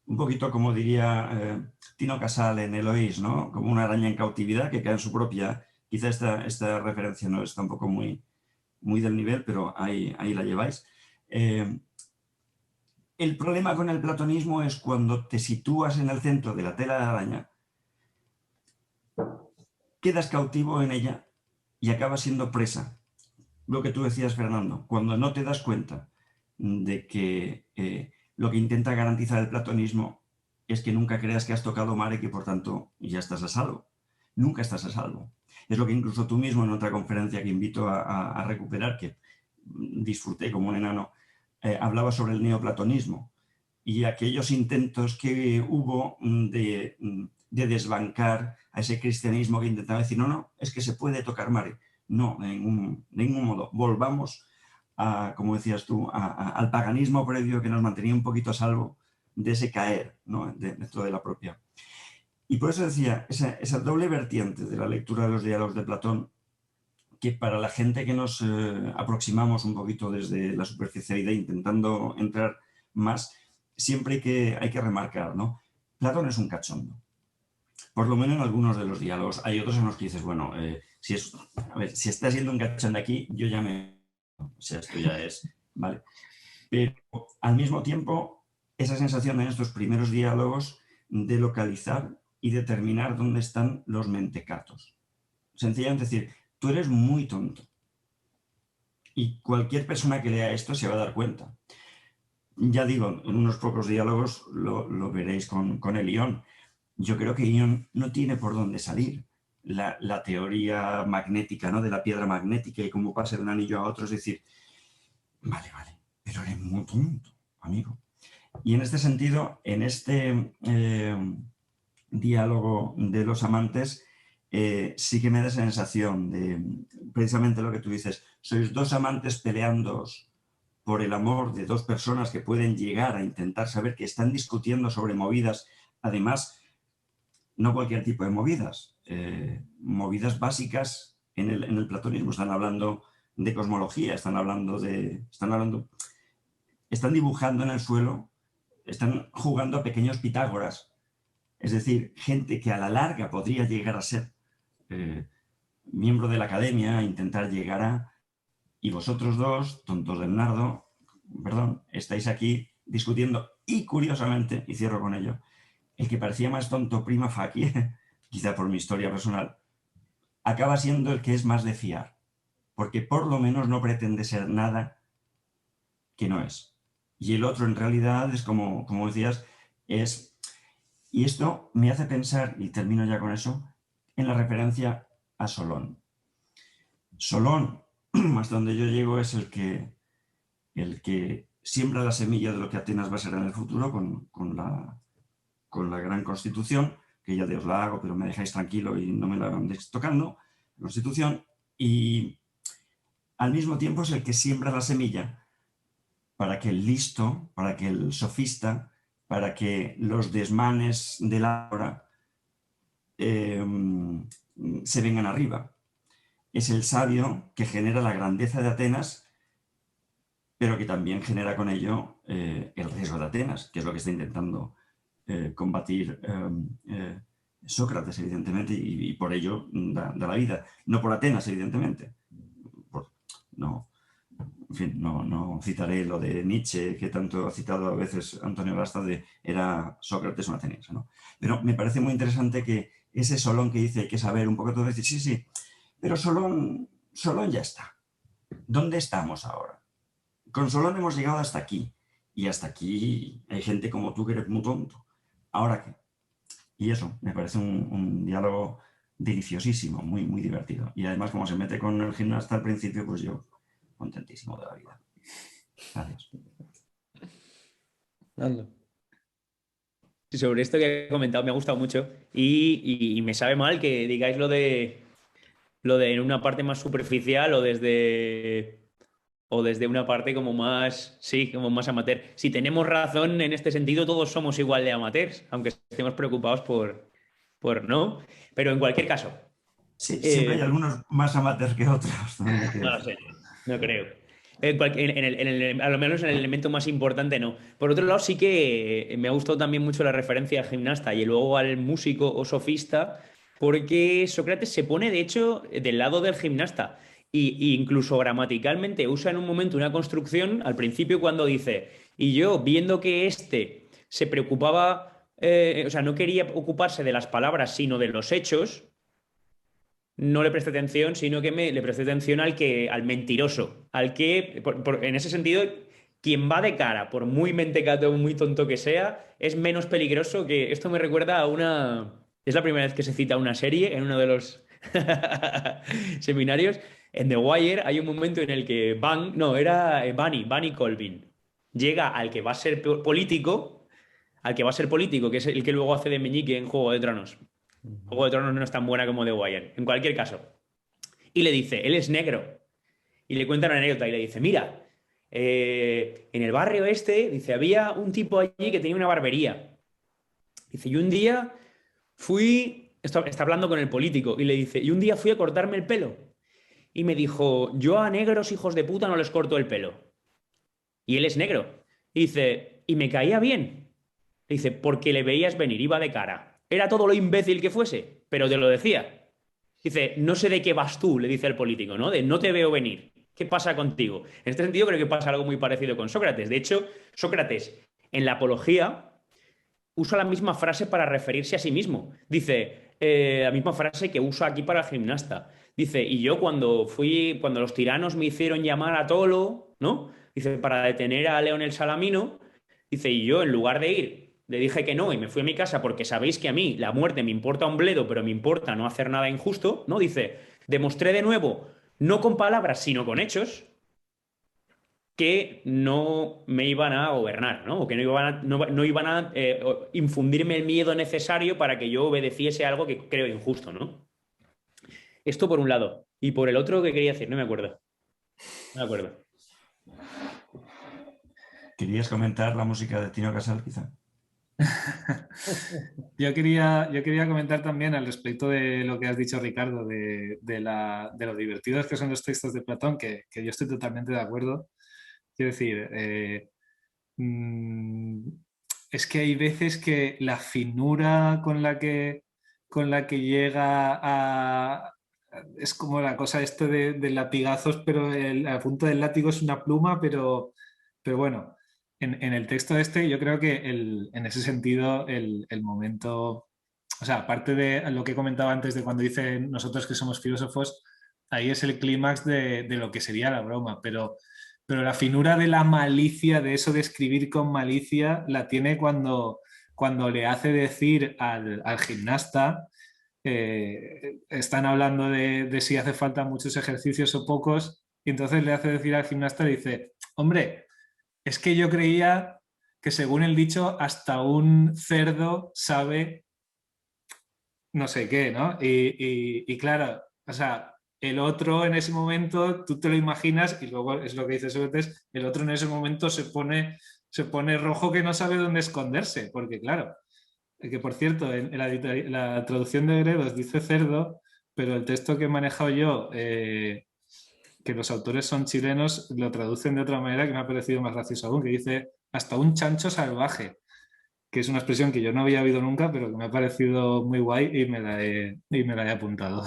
Un poquito como diría Tino Casal en Eloís, ¿no? Como una araña en cautividad que cae en su propia... Quizá esta referencia no está un poco muy del nivel, pero ahí la lleváis. El problema con el platonismo es cuando te sitúas en el centro de la tela de araña, quedas cautivo en ella y acabas siendo presa. Lo que tú decías, Fernando, cuando no te das cuenta de que lo que intenta garantizar el platonismo es que nunca creas que has tocado mar y que por tanto ya estás a salvo. Nunca estás a salvo. Es lo que incluso tú mismo en otra conferencia que invito a recuperar, que disfruté como un enano, hablaba sobre el neoplatonismo y aquellos intentos que hubo de desbancar a ese cristianismo que intentaba decir, no, es que se puede tocar mar. No, de ningún modo. Volvamos, como decías tú, al paganismo previo que nos mantenía un poquito a salvo de ese caer, ¿no? Dentro de la propia. Y por eso decía, esa doble vertiente de la lectura de los diálogos de Platón, que para la gente que nos aproximamos un poquito desde la superficialidad intentando entrar más, siempre hay que remarcar, ¿no? Platón es un cachondo. Por lo menos en algunos de los diálogos. Hay otros en los que dices, bueno, si está siendo un cachondo aquí, yo ya o sea, esto ya es, ¿vale? Pero al mismo tiempo, esa sensación en estos primeros diálogos de localizar y determinar dónde están los mentecatos. Sencillamente decir, tú eres muy tonto. Y cualquier persona que lea esto se va a dar cuenta. Ya digo, en unos pocos diálogos lo veréis con el Ion. Yo creo que Ion no tiene por dónde salir. La teoría magnética, ¿no? De la piedra magnética y cómo pasa de un anillo a otro, es decir, vale, pero eres muy tonto, amigo. Y en este sentido, en este diálogo de los amantes, sí que me da sensación de precisamente lo que tú dices. Sois dos amantes peleándoos por el amor de dos personas que pueden llegar a intentar saber, que están discutiendo sobre movidas, además, no cualquier tipo de movidas, movidas básicas en el platonismo. Están hablando de cosmología, están dibujando en el suelo, están jugando a pequeños Pitágoras, es decir, gente que a la larga podría llegar a ser miembro de la academia, a intentar llegar a... Y vosotros dos, tontos del nardo, perdón, estáis aquí discutiendo y curiosamente, y cierro con ello, el que parecía más tonto prima facie, quizá por mi historia personal, acaba siendo el que es más de fiar, porque por lo menos no pretende ser nada que no es. Y el otro en realidad es como decías, es... Y esto me hace pensar, y termino ya con eso, en la referencia a Solón. Solón, hasta donde yo llego, es el que siembra la semilla de lo que Atenas va a ser en el futuro con la gran constitución, que ya Dios la hago, pero me dejáis tranquilo y no me la andéis tocando, la constitución, y al mismo tiempo es el que siembra la semilla para que el listo, para que el sofista, para que los desmanes de la hora se vengan arriba. Es el sabio que genera la grandeza de Atenas, pero que también genera con ello el riesgo de Atenas, que es lo que está intentando combatir Sócrates, evidentemente, y por ello da la vida. No por Atenas, evidentemente. En fin, no citaré lo de Nietzsche, que tanto ha citado a veces Antonio Gasta, de era Sócrates un ateniense, ¿no? Pero me parece muy interesante que ese Solón que dice hay que saber un poco todo, decir, sí, pero Solón ya está. ¿Dónde estamos ahora? Con Solón hemos llegado hasta aquí, y hasta aquí hay gente como tú que eres muy tonto. ¿Ahora qué? Y eso, me parece un diálogo deliciosísimo, muy, muy divertido. Y además, como se mete con el gimnasta al principio, pues yo contentísimo de la vida. Gracias. Sobre esto que he comentado me ha gustado mucho y me sabe mal que digáis lo de en una parte más superficial o desde una parte como más, sí, como más amateur. Si tenemos razón en este sentido, todos somos igual de amateurs, aunque estemos preocupados por no. Pero en cualquier caso. Sí, siempre hay algunos más amateurs que otros. No lo sé, no creo. A lo menos en el elemento más importante no. Por otro lado, sí que me ha gustado también mucho la referencia al gimnasta y luego al músico o sofista, porque Sócrates se pone, de hecho, del lado del gimnasta. Y incluso gramaticalmente usa en un momento una construcción, al principio cuando dice, y yo, viendo que éste se preocupaba, o sea, no quería ocuparse de las palabras, sino de los hechos, no le presté atención, sino que le presté atención al mentiroso, al que, en ese sentido, quien va de cara, por muy mentecato, muy tonto que sea, es menos peligroso que... Esto me recuerda a una... Es la primera vez que se cita una serie en uno de los seminarios. En The Wire hay un momento en el que Bunny Colvin, llega al que va a ser político, que es el que luego hace de meñique en Juego de Tronos. Juego de Tronos no es tan buena como The Wire. En cualquier caso. Y le dice, él es negro. Y le cuenta una anécdota y le dice, mira, en el barrio dice, había un tipo allí que tenía una barbería. Dice, y un día está hablando con el político, y le dice, y un día fui a cortarme el pelo. Y me dijo, yo a negros hijos de puta no les corto el pelo. Y él es negro. Y dice, y me caía bien. Dice, porque le veías venir, iba de cara. Era todo lo imbécil que fuese, pero te lo decía. Dice, no sé de qué vas tú, le dice el político, ¿no? De no te veo venir. ¿Qué pasa contigo? En este sentido creo que pasa algo muy parecido con Sócrates. De hecho, Sócrates, en la Apología, usa la misma frase para referirse a sí mismo. Dice, la misma frase que usa aquí para el gimnasta. Dice, y yo cuando los tiranos me hicieron llamar a Tolo, ¿no? Dice, para detener a Leonel Salamino, dice, y yo en lugar de ir, le dije que no y me fui a mi casa porque sabéis que a mí la muerte me importa un bledo, pero me importa no hacer nada injusto, ¿no? Dice, demostré de nuevo, no con palabras, sino con hechos, que no me iban a gobernar, ¿no? O que no iban a infundirme el miedo necesario para que yo obedeciese algo que creo injusto, ¿no? Esto por un lado. Y por el otro, ¿qué quería decir? No me acuerdo. No me acuerdo. ¿Querías comentar la música de Tino Casal, quizá? Yo quería comentar también al respecto de lo que has dicho, Ricardo, de lo divertidos que son los textos de Platón, que yo estoy totalmente de acuerdo. Quiero decir, es que hay veces que la finura con la que llega a... Es como la cosa esto de latigazos, pero a punto del látigo es una pluma, pero bueno, en el texto este yo creo que en ese sentido el momento, o sea, aparte de lo que comentaba antes de cuando dice nosotros que somos filósofos, ahí es el clímax de lo que sería la broma, pero la finura de la malicia, de eso de escribir con malicia, la tiene cuando le hace decir al gimnasta, están hablando de si hace falta muchos ejercicios o pocos, y entonces le hace decir al gimnasta, le dice, hombre, es que yo creía que según el dicho, hasta un cerdo sabe no sé qué, ¿no? Y claro, o sea, el otro en ese momento, tú te lo imaginas y luego es lo que dice Sócrates, el otro en ese momento se pone rojo que no sabe dónde esconderse, porque claro, que por cierto, en la traducción de Gredos dice cerdo, pero el texto que he manejado yo, que los autores son chilenos, lo traducen de otra manera que me ha parecido más gracioso aún, que dice hasta un chancho salvaje, que es una expresión que yo no había oído nunca, pero que me ha parecido muy guay y me la he apuntado.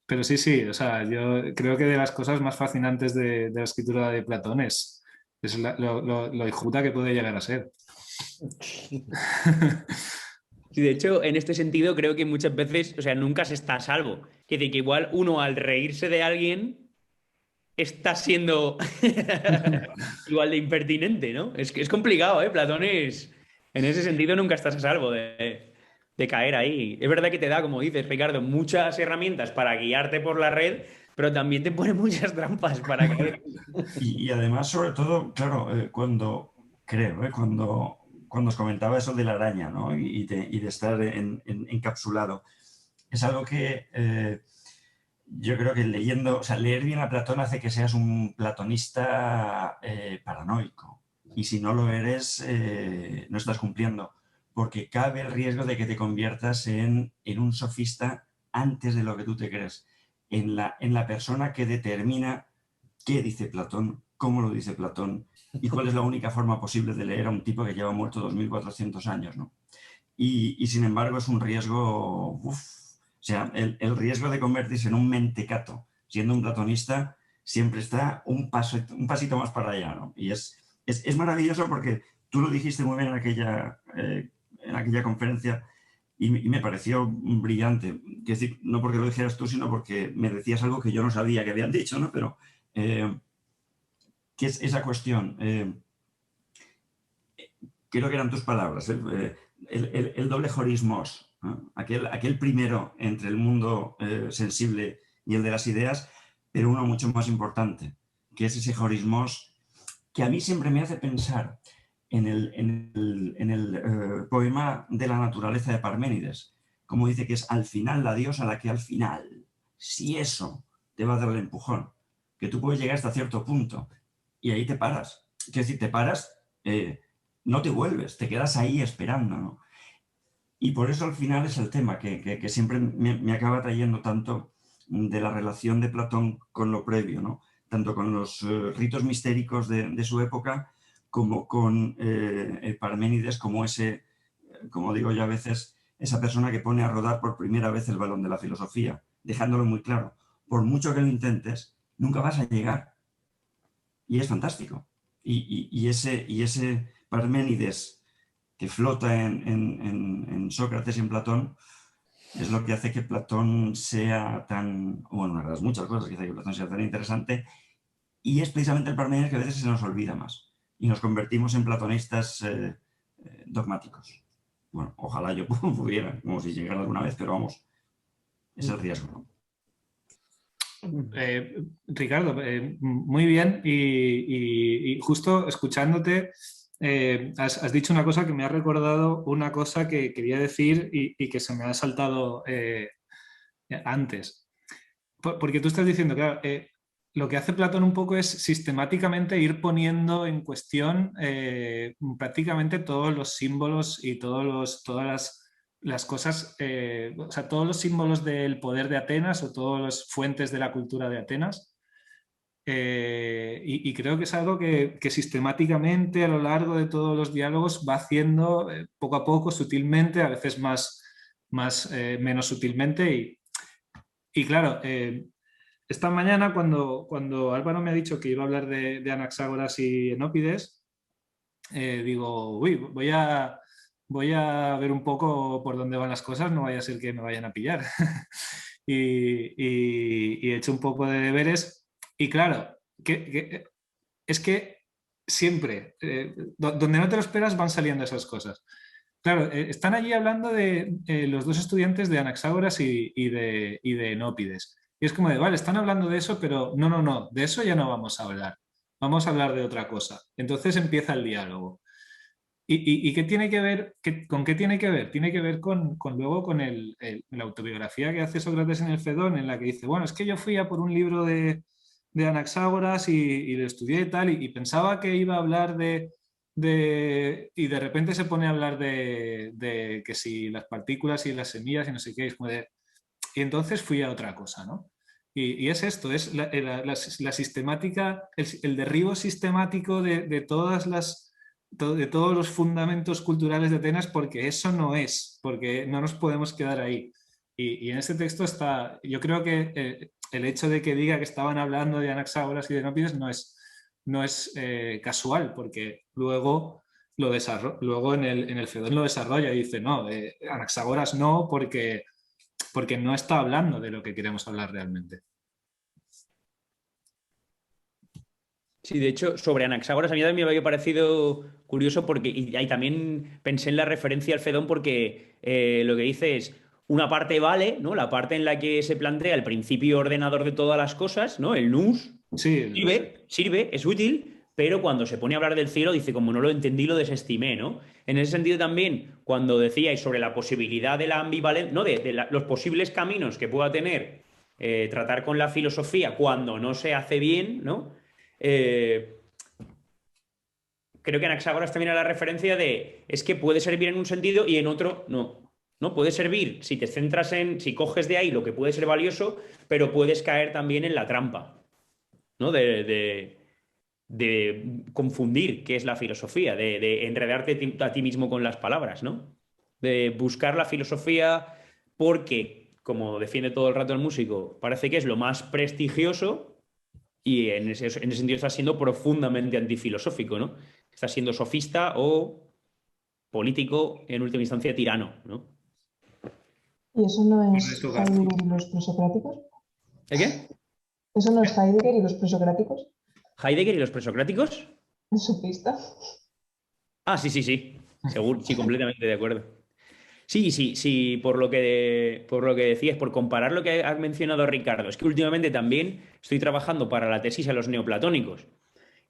Pero sí, o sea, yo creo que de las cosas más fascinantes de la escritura de Platón es lo hijuta que puede llegar a ser. Sí, de hecho, en este sentido creo que muchas veces, o sea, nunca se está a salvo. Es decir, que igual uno al reírse de alguien está siendo igual de impertinente, ¿no? Es complicado, ¿eh? Platón es... En ese sentido nunca estás a salvo de caer ahí. Es verdad que te da, como dices, Ricardo, muchas herramientas para guiarte por la red, pero también te pone muchas trampas para caer. Y además, sobre todo, claro, cuando os comentaba eso de la araña, ¿no? y de estar encapsulado, es algo que yo creo que leyendo, o sea, leer bien a Platón hace que seas un platonista paranoico. Y si no lo eres, no estás cumpliendo. Porque cabe el riesgo de que te conviertas en un sofista antes de lo que tú te crees. En la persona que determina qué dice Platón, cómo lo dice Platón y cuál es la única forma posible de leer a un tipo que lleva muerto 2400 años, ¿no? Y sin embargo es un riesgo... o sea, el riesgo de convertirse en un mentecato siendo un platonista siempre está un pasito más para allá, ¿no? Y es maravilloso porque tú lo dijiste muy bien en aquella conferencia y me pareció brillante. Es decir, no porque lo dijeras tú, sino porque me decías algo que yo no sabía que habían dicho, ¿no? Pero, ¿qué es esa cuestión? Creo que eran tus palabras, el doble jorismos, ¿no? Aquel primero entre el mundo sensible y el de las ideas, pero uno mucho más importante, que es ese jorismos que a mí siempre me hace pensar en el poema de la naturaleza de Parménides, como dice que es al final la diosa la que al final, si eso te va a dar el empujón, que tú puedes llegar hasta cierto punto y ahí te paras. Quiero decir, te paras, no te vuelves, te quedas ahí esperando, ¿no? Y por eso al final es el tema que siempre me acaba trayendo tanto de la relación de Platón con lo previo, ¿no? Tanto con los ritos mistéricos de su época como con Parménides como ese, como digo yo a veces, esa persona que pone a rodar por primera vez el balón de la filosofía, dejándolo muy claro. Por mucho que lo intentes, nunca vas a llegar. Y es fantástico. Y ese Parménides que flota en Sócrates y en Platón, es lo que hace que Platón sea tan, bueno, una de las muchas cosas que hace que Platón sea tan interesante, y es precisamente el Parménides que a veces se nos olvida más y nos convertimos en platonistas dogmáticos. Bueno, ojalá yo pudiera, como si llegara alguna vez, pero vamos, es el riesgo. Ricardo, muy bien, y justo escuchándote has dicho una cosa que me ha recordado una cosa que quería decir y que se me ha saltado antes. Porque tú estás diciendo, claro, lo que hace Platón un poco es sistemáticamente ir poniendo en cuestión prácticamente todos los símbolos y todas las cosas, o sea, todos los símbolos del poder de Atenas o todas las fuentes de la cultura de Atenas. Y creo que es algo que sistemáticamente a lo largo de todos los diálogos va haciendo poco a poco, sutilmente, a veces menos sutilmente. Y claro, esta mañana cuando Álvaro me ha dicho que iba a hablar de Anaxágoras y Enópides, digo, uy, voy a ver un poco por dónde van las cosas, no vaya a ser que me vayan a pillar. y he hecho un poco de deberes. Y claro, es que siempre, donde no te lo esperas, van saliendo esas cosas. Claro, están allí hablando de los dos estudiantes de Anaxágoras y de Enópides. Y es como de, vale, están hablando de eso, pero no, de eso ya no vamos a hablar. Vamos a hablar de otra cosa. Entonces empieza el diálogo. ¿Y qué tiene que ver? ¿Con qué tiene que ver? Tiene que ver luego con la autobiografía que hace Sócrates en el Fedón, en la que dice, bueno, es que yo fui a por un libro de Anaxágoras y lo estudié y tal, y pensaba que iba a hablar y de repente se pone a hablar de que si las partículas y las semillas y no sé qué, y entonces fui a otra cosa, ¿no? Y es esto, es la sistemática, el derribo sistemático de todos los fundamentos culturales de Atenas, porque eso no es, porque no nos podemos quedar ahí. Y en este texto está, yo creo que el hecho de que diga que estaban hablando de Anaxágoras y de Enópides no es casual, porque luego en el Fedón lo desarrolla y dice, no, Anaxágoras no, porque no está hablando de lo que queremos hablar realmente. Sí, de hecho, sobre Anaxágoras a mí también me había parecido curioso porque, y ahí también pensé en la referencia al Fedón porque lo que dice es, una parte vale, ¿no? La parte en la que se plantea el principio ordenador de todas las cosas, ¿no? El nous, sí, sirve, es útil, pero cuando se pone a hablar del cielo dice, como no lo entendí, lo desestimé, ¿no? En ese sentido también, cuando decíais sobre la posibilidad de la ambivalencia, ¿no? Los posibles caminos que pueda tener tratar con la filosofía cuando no se hace bien, ¿no? Creo que Anaxágoras también era la referencia de es que puede servir en un sentido y en otro no. No puede servir si te centras si coges de ahí lo que puede ser valioso, pero puedes caer también en la trampa, ¿no? De confundir qué es la filosofía, de enredarte a ti mismo con las palabras, ¿no? De buscar la filosofía porque, como defiende todo el rato el músico, parece que es lo más prestigioso y en ese sentido está siendo profundamente antifilosófico, ¿no? Está siendo sofista o político, en última instancia tirano, ¿no? ¿Y eso no es Heidegger y los presocráticos? ¿El qué? ¿Eso no es Heidegger y los presocráticos? ¿Heidegger y los presocráticos? ¿Es sofista? Ah, sí. Seguro, sí, completamente de acuerdo. Sí, por lo que decías, por comparar lo que has mencionado, Ricardo, es que últimamente también estoy trabajando para la tesis a los neoplatónicos.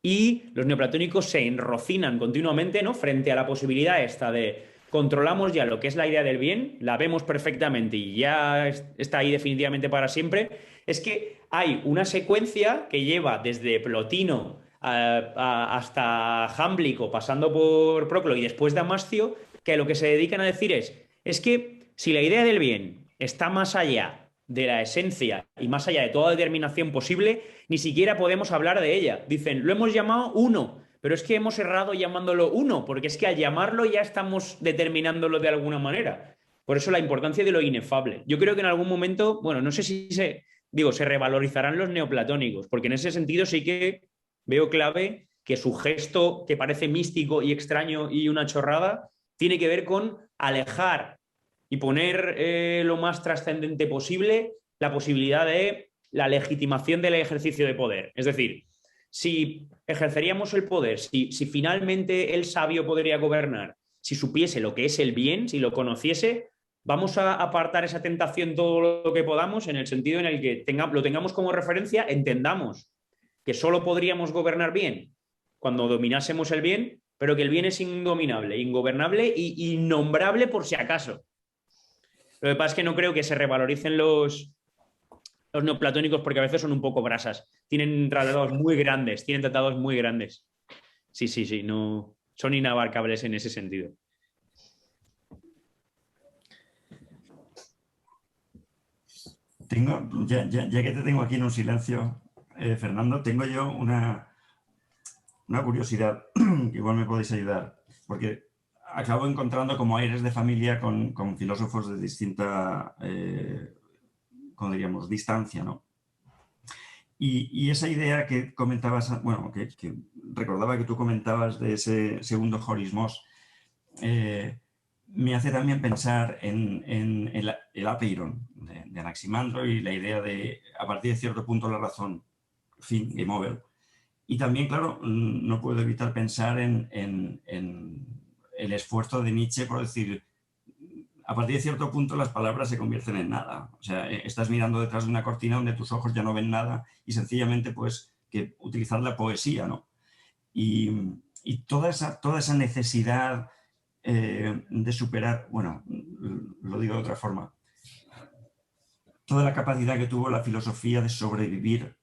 Y los neoplatónicos se enrocinan continuamente, ¿no? Frente a la posibilidad esta de controlamos ya lo que es la idea del bien, la vemos perfectamente y ya está ahí definitivamente para siempre. Es que hay una secuencia que lleva desde Plotino hasta Jámblico, pasando por Proclo y después Damascio, que lo que se dedican a decir es que si la idea del bien está más allá de la esencia y más allá de toda determinación posible, ni siquiera podemos hablar de ella. Dicen, lo hemos llamado uno, pero es que hemos errado llamándolo uno, porque es que al llamarlo ya estamos determinándolo de alguna manera. Por eso la importancia de lo inefable. Yo creo que en algún momento, bueno, no sé si se revalorizarán los neoplatónicos, porque en ese sentido sí que veo clave que su gesto, que parece místico y extraño y una chorrada, tiene que ver con alejar y poner lo más trascendente posible la posibilidad de la legitimación del ejercicio de poder. Es decir, si ejerceríamos el poder, si finalmente el sabio podría gobernar, si supiese lo que es el bien, si lo conociese, vamos a apartar esa tentación todo lo que podamos, en el sentido en el que lo tengamos como referencia, entendamos que solo podríamos gobernar bien cuando dominásemos el bien, pero que el bien es indominable, ingobernable e innombrable por si acaso. Lo que pasa es que no creo que se revaloricen los neoplatónicos, porque a veces son un poco brasas. Tienen tratados muy grandes, Sí, no, son inabarcables en ese sentido. Ya que te tengo aquí en un silencio, Fernando, tengo yo una curiosidad que igual me podéis ayudar, porque acabo encontrando como aires de familia con filósofos de distinta, ¿cómo diríamos?, distancia, ¿no? Y esa idea que comentabas, bueno, que recordaba que tú comentabas de ese segundo horismos, me hace también pensar en el apeiron de Anaximandro y la idea de, a partir de cierto punto, la razón, fin, game over. Y también, claro, no puedo evitar pensar en el esfuerzo de Nietzsche por decir, a partir de cierto punto las palabras se convierten en nada. O sea, estás mirando detrás de una cortina donde tus ojos ya no ven nada y sencillamente pues que utilizar la poesía, ¿no? Y toda esa necesidad de superar, bueno, lo digo de otra forma, toda la capacidad que tuvo la filosofía de sobrevivir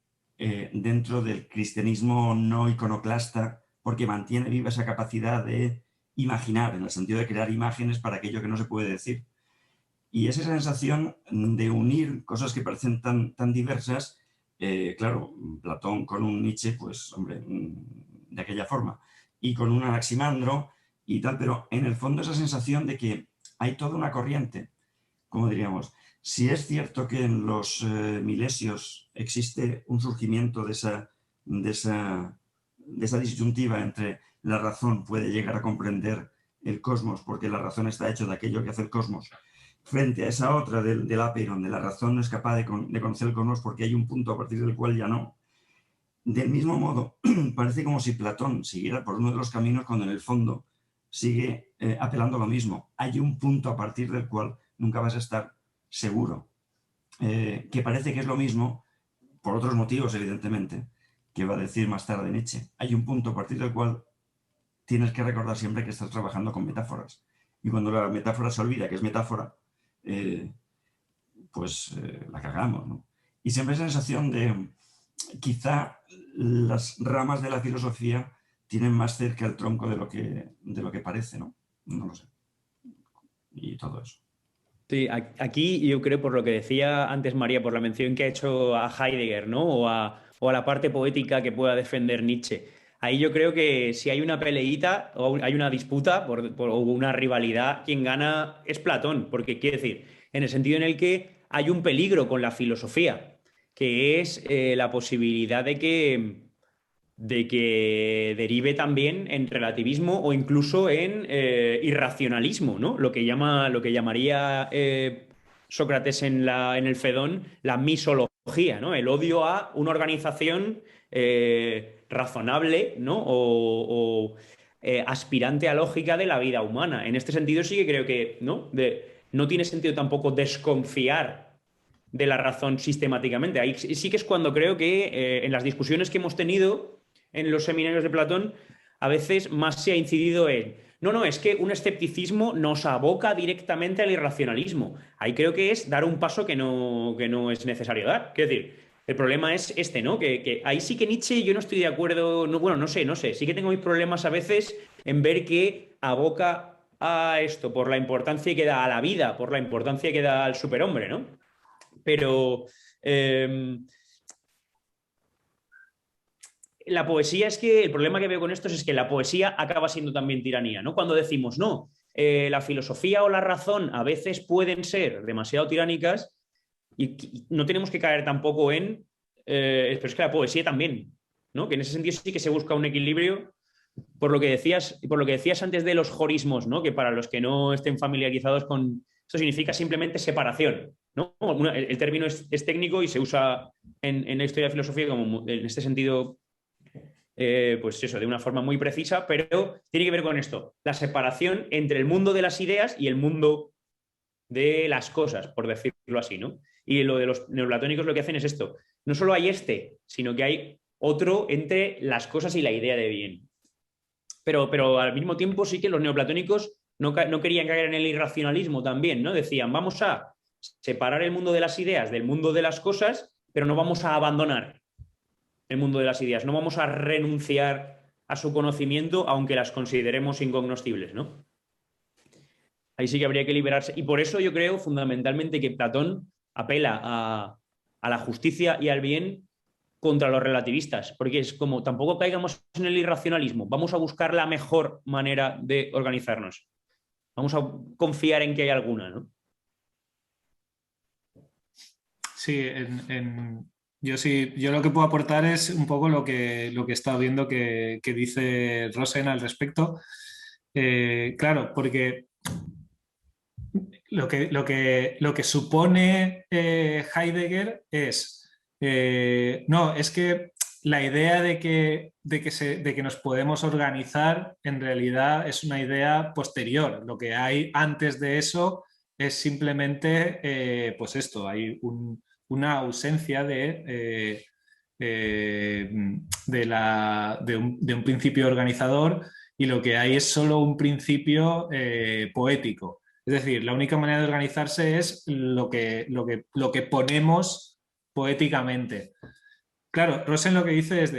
dentro del cristianismo no iconoclasta, porque mantiene viva esa capacidad de imaginar, en el sentido de crear imágenes para aquello que no se puede decir. Y esa sensación de unir cosas que parecen tan diversas, claro, Platón con un Nietzsche, pues, hombre, de aquella forma, y con un Anaximandro y tal, pero en el fondo esa sensación de que hay toda una corriente, como diríamos. Si es cierto que en los milesios existe un surgimiento de esa disyuntiva entre la razón puede llegar a comprender el cosmos porque la razón está hecha de aquello que hace el cosmos, frente a esa otra del apeiron, de la razón no es capaz de conocer el cosmos porque hay un punto a partir del cual ya no. Del mismo modo, parece como si Platón siguiera por uno de los caminos cuando en el fondo sigue apelando a lo mismo. Hay un punto a partir del cual nunca vas a estar seguro, que parece que es lo mismo, por otros motivos evidentemente, que va a decir más tarde Nietzsche. Hay un punto a partir del cual tienes que recordar siempre que estás trabajando con metáforas. Y cuando la metáfora se olvida que es metáfora, pues la cagamos, ¿no? Y siempre esa sensación de quizá las ramas de la filosofía tienen más cerca el tronco de lo que parece, ¿no? No lo sé. Y todo eso. Sí, aquí yo creo, por lo que decía antes María, por la mención que ha hecho a Heidegger, ¿no? O a la parte poética que pueda defender Nietzsche. Ahí yo creo que si hay una peleita o hay una disputa o una rivalidad, quien gana es Platón, porque quiere decir, en el sentido en el que hay un peligro con la filosofía, que es la posibilidad de que derive también en relativismo o incluso en irracionalismo, ¿no? Lo que llamaría Sócrates en el Fedón la misología, ¿no? El odio a una organización razonable, ¿no? O aspirante a lógica de la vida humana. En este sentido sí que creo que no tiene sentido tampoco desconfiar de la razón sistemáticamente. Ahí sí que es cuando creo que en las discusiones que hemos tenido en los seminarios de Platón, a veces más se ha incidido en no, es que un escepticismo nos aboca directamente al irracionalismo. Ahí creo que es dar un paso que no es necesario dar. Quiero decir, el problema es ¿no? Que ahí sí que Nietzsche yo no estoy de acuerdo, no sé. Sí que tengo mis problemas a veces en ver que aboca a esto por la importancia que da a la vida, por la importancia que da al superhombre, ¿no? Pero la poesía es que el problema que veo con esto es que la poesía acaba siendo también tiranía, ¿no? Cuando decimos la filosofía o la razón a veces pueden ser demasiado tiránicas y no tenemos que caer tampoco en pero es que la poesía también, ¿no? Que en ese sentido sí que se busca un equilibrio por lo que decías antes de los jorismos, ¿no? Que para los que no estén familiarizados con Esto significa simplemente separación, ¿no? El término es técnico y se usa en la historia de filosofía como en este sentido, pues eso, de una forma muy precisa, pero tiene que ver con esto, la separación entre el mundo de las ideas y el mundo de las cosas, por decirlo así, ¿no? Y lo de los neoplatónicos lo que hacen es esto. No solo hay sino que hay otro entre las cosas y la idea de bien. Pero al mismo tiempo sí que los neoplatónicos no querían caer en el irracionalismo también, ¿no? Decían, vamos a separar el mundo de las ideas del mundo de las cosas, pero no vamos a abandonar el mundo de las ideas, no vamos a renunciar a su conocimiento aunque las consideremos incognoscibles, ¿no? Ahí sí que habría que liberarse. Y por eso yo creo fundamentalmente que Platón apela a la justicia y al bien contra los relativistas, porque es como tampoco caigamos en el irracionalismo, vamos a buscar la mejor manera de organizarnos. Vamos a confiar en que hay alguna, ¿no? Sí, yo lo que puedo aportar es un poco lo que he estado viendo que dice Rosen al respecto. Claro, porque lo que supone Heidegger es, no, es que la idea de que nos podemos organizar en realidad es una idea posterior. Lo que hay antes de eso es simplemente, pues esto, hay una ausencia de un principio organizador y lo que hay es solo un principio poético. Es decir, la única manera de organizarse es lo que ponemos poéticamente. Claro, Rosen lo que dice es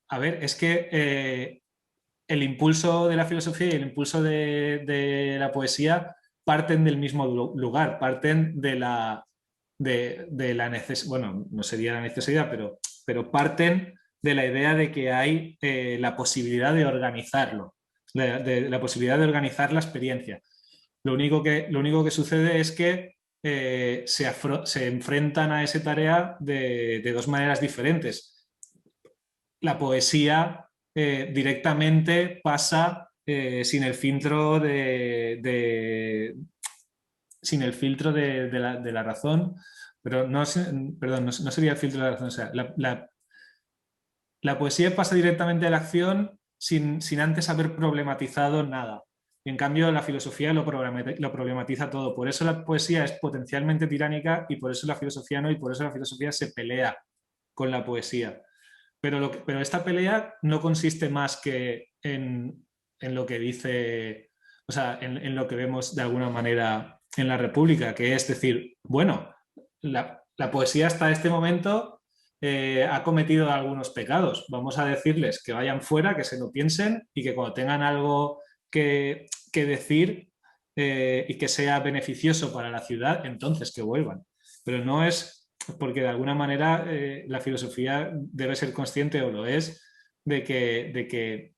a ver, es que el impulso de la filosofía y el impulso de la poesía parten del mismo lugar, parten de la necesidad, bueno, no sería la necesidad, pero parten de la idea de que hay la posibilidad de organizarlo, de la posibilidad de organizar la experiencia. Lo único que sucede es que se enfrentan a esa tarea de dos maneras diferentes. La poesía directamente pasa sin el filtro sin el filtro de la razón, pero no sería el filtro de la razón. O sea, la poesía pasa directamente a la acción sin antes haber problematizado nada. Y en cambio la filosofía lo problematiza todo. Por eso la poesía es potencialmente tiránica y por eso la filosofía no, y por eso la filosofía se pelea con la poesía. Pero esta pelea no consiste más que en lo que dice, o sea, en lo que vemos de alguna manera en la República, que es decir, bueno, la poesía hasta este momento ha cometido algunos pecados. Vamos a decirles que vayan fuera, que se lo piensen y que cuando tengan algo que decir y que sea beneficioso para la ciudad, entonces que vuelvan. Pero no es porque de alguna manera la filosofía debe ser consciente, o lo es, de que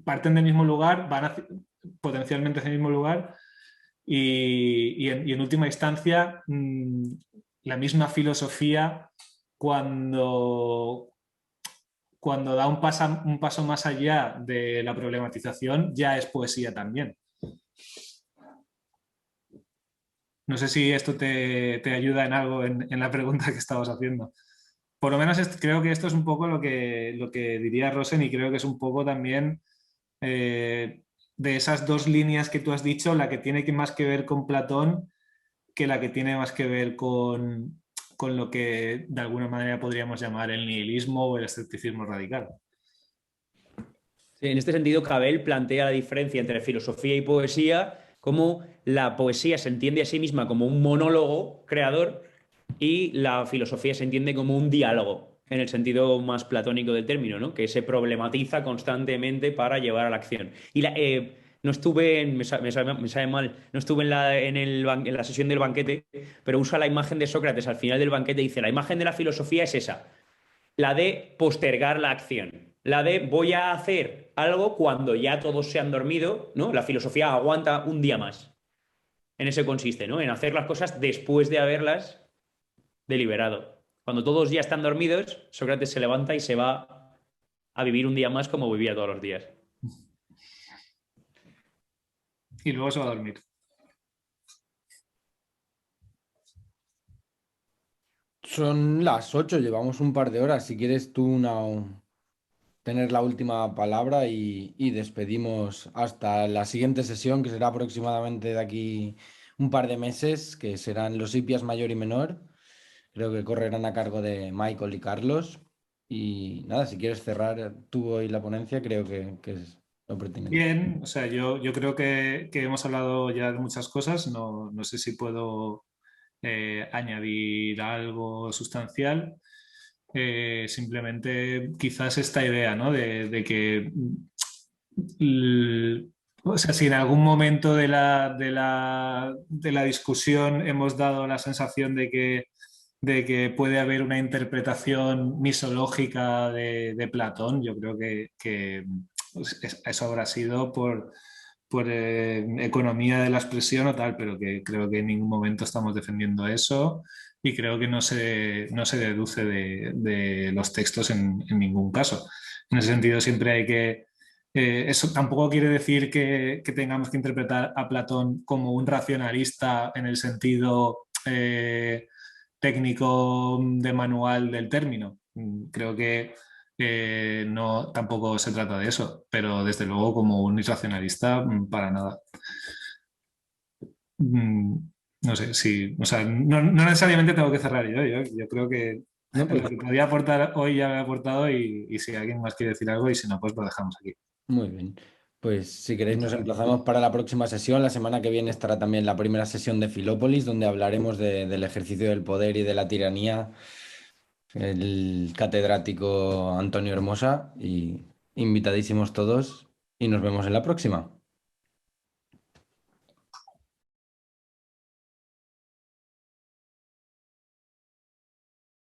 parten del mismo lugar, van potencialmente hacia el mismo lugar y en última instancia la misma filosofía cuando da un paso más allá de la problematización, ya es poesía también. No sé si esto te ayuda en algo en la pregunta que estabas haciendo. Por lo menos creo que esto es un poco lo que diría Rosen, y creo que es un poco también de esas dos líneas que tú has dicho, la que tiene más que ver con Platón que la que tiene más que ver con lo que de alguna manera podríamos llamar el nihilismo o el escepticismo radical. Sí, en este sentido, Cabel plantea la diferencia entre filosofía y poesía, como la poesía se entiende a sí misma como un monólogo creador y la filosofía se entiende como un diálogo, en el sentido más platónico del término, ¿no? Que se problematiza constantemente para llevar a la acción. Y no estuve, me sabe mal, no estuve en la sesión del banquete, pero usa la imagen de Sócrates al final del banquete y dice, la imagen de la filosofía es esa, la de postergar la acción, la de voy a hacer algo cuando ya todos se han dormido, ¿no? La filosofía aguanta un día más. En eso consiste, ¿no? En hacer las cosas después de haberlas deliberado. Cuando todos ya están dormidos, Sócrates se levanta y se va a vivir un día más como vivía todos los días. y luego se va a dormir. Son las 8, llevamos un par de horas. Si quieres tú tener la última palabra y despedimos hasta la siguiente sesión, que será aproximadamente de aquí un par de meses, que serán los IPIAS mayor y menor. Creo que correrán a cargo de Michael y Carlos. Y nada, si quieres cerrar tú hoy la ponencia, creo que es lo pertinente. Bien, o sea, yo creo que hemos hablado ya de muchas cosas. No sé si puedo añadir algo sustancial. Simplemente quizás esta idea, ¿no? de que, o sea, si en algún momento de la discusión hemos dado la sensación de que puede haber una interpretación misológica de Platón, yo creo que eso habrá sido por economía de la expresión o tal, pero que creo que en ningún momento estamos defendiendo eso y creo que no se deduce de los textos en ningún caso. En ese sentido, siempre hay que... eso tampoco quiere decir que tengamos que interpretar a Platón como un racionalista en el sentido técnico de manual del término. Creo que no, tampoco se trata de eso, pero desde luego como un irracionalista, para nada. No sé si, o sea, no necesariamente tengo que cerrar yo creo que No, pues, lo que podía aportar hoy ya lo he aportado y si alguien más quiere decir algo y si no, pues lo dejamos aquí. muy bien. Pues si queréis nos emplazamos para la próxima sesión. La semana que viene estará también la primera sesión de Filópolis, donde hablaremos del ejercicio del poder y de la tiranía, el catedrático Antonio Hermosa, y invitadísimos todos y nos vemos en la próxima.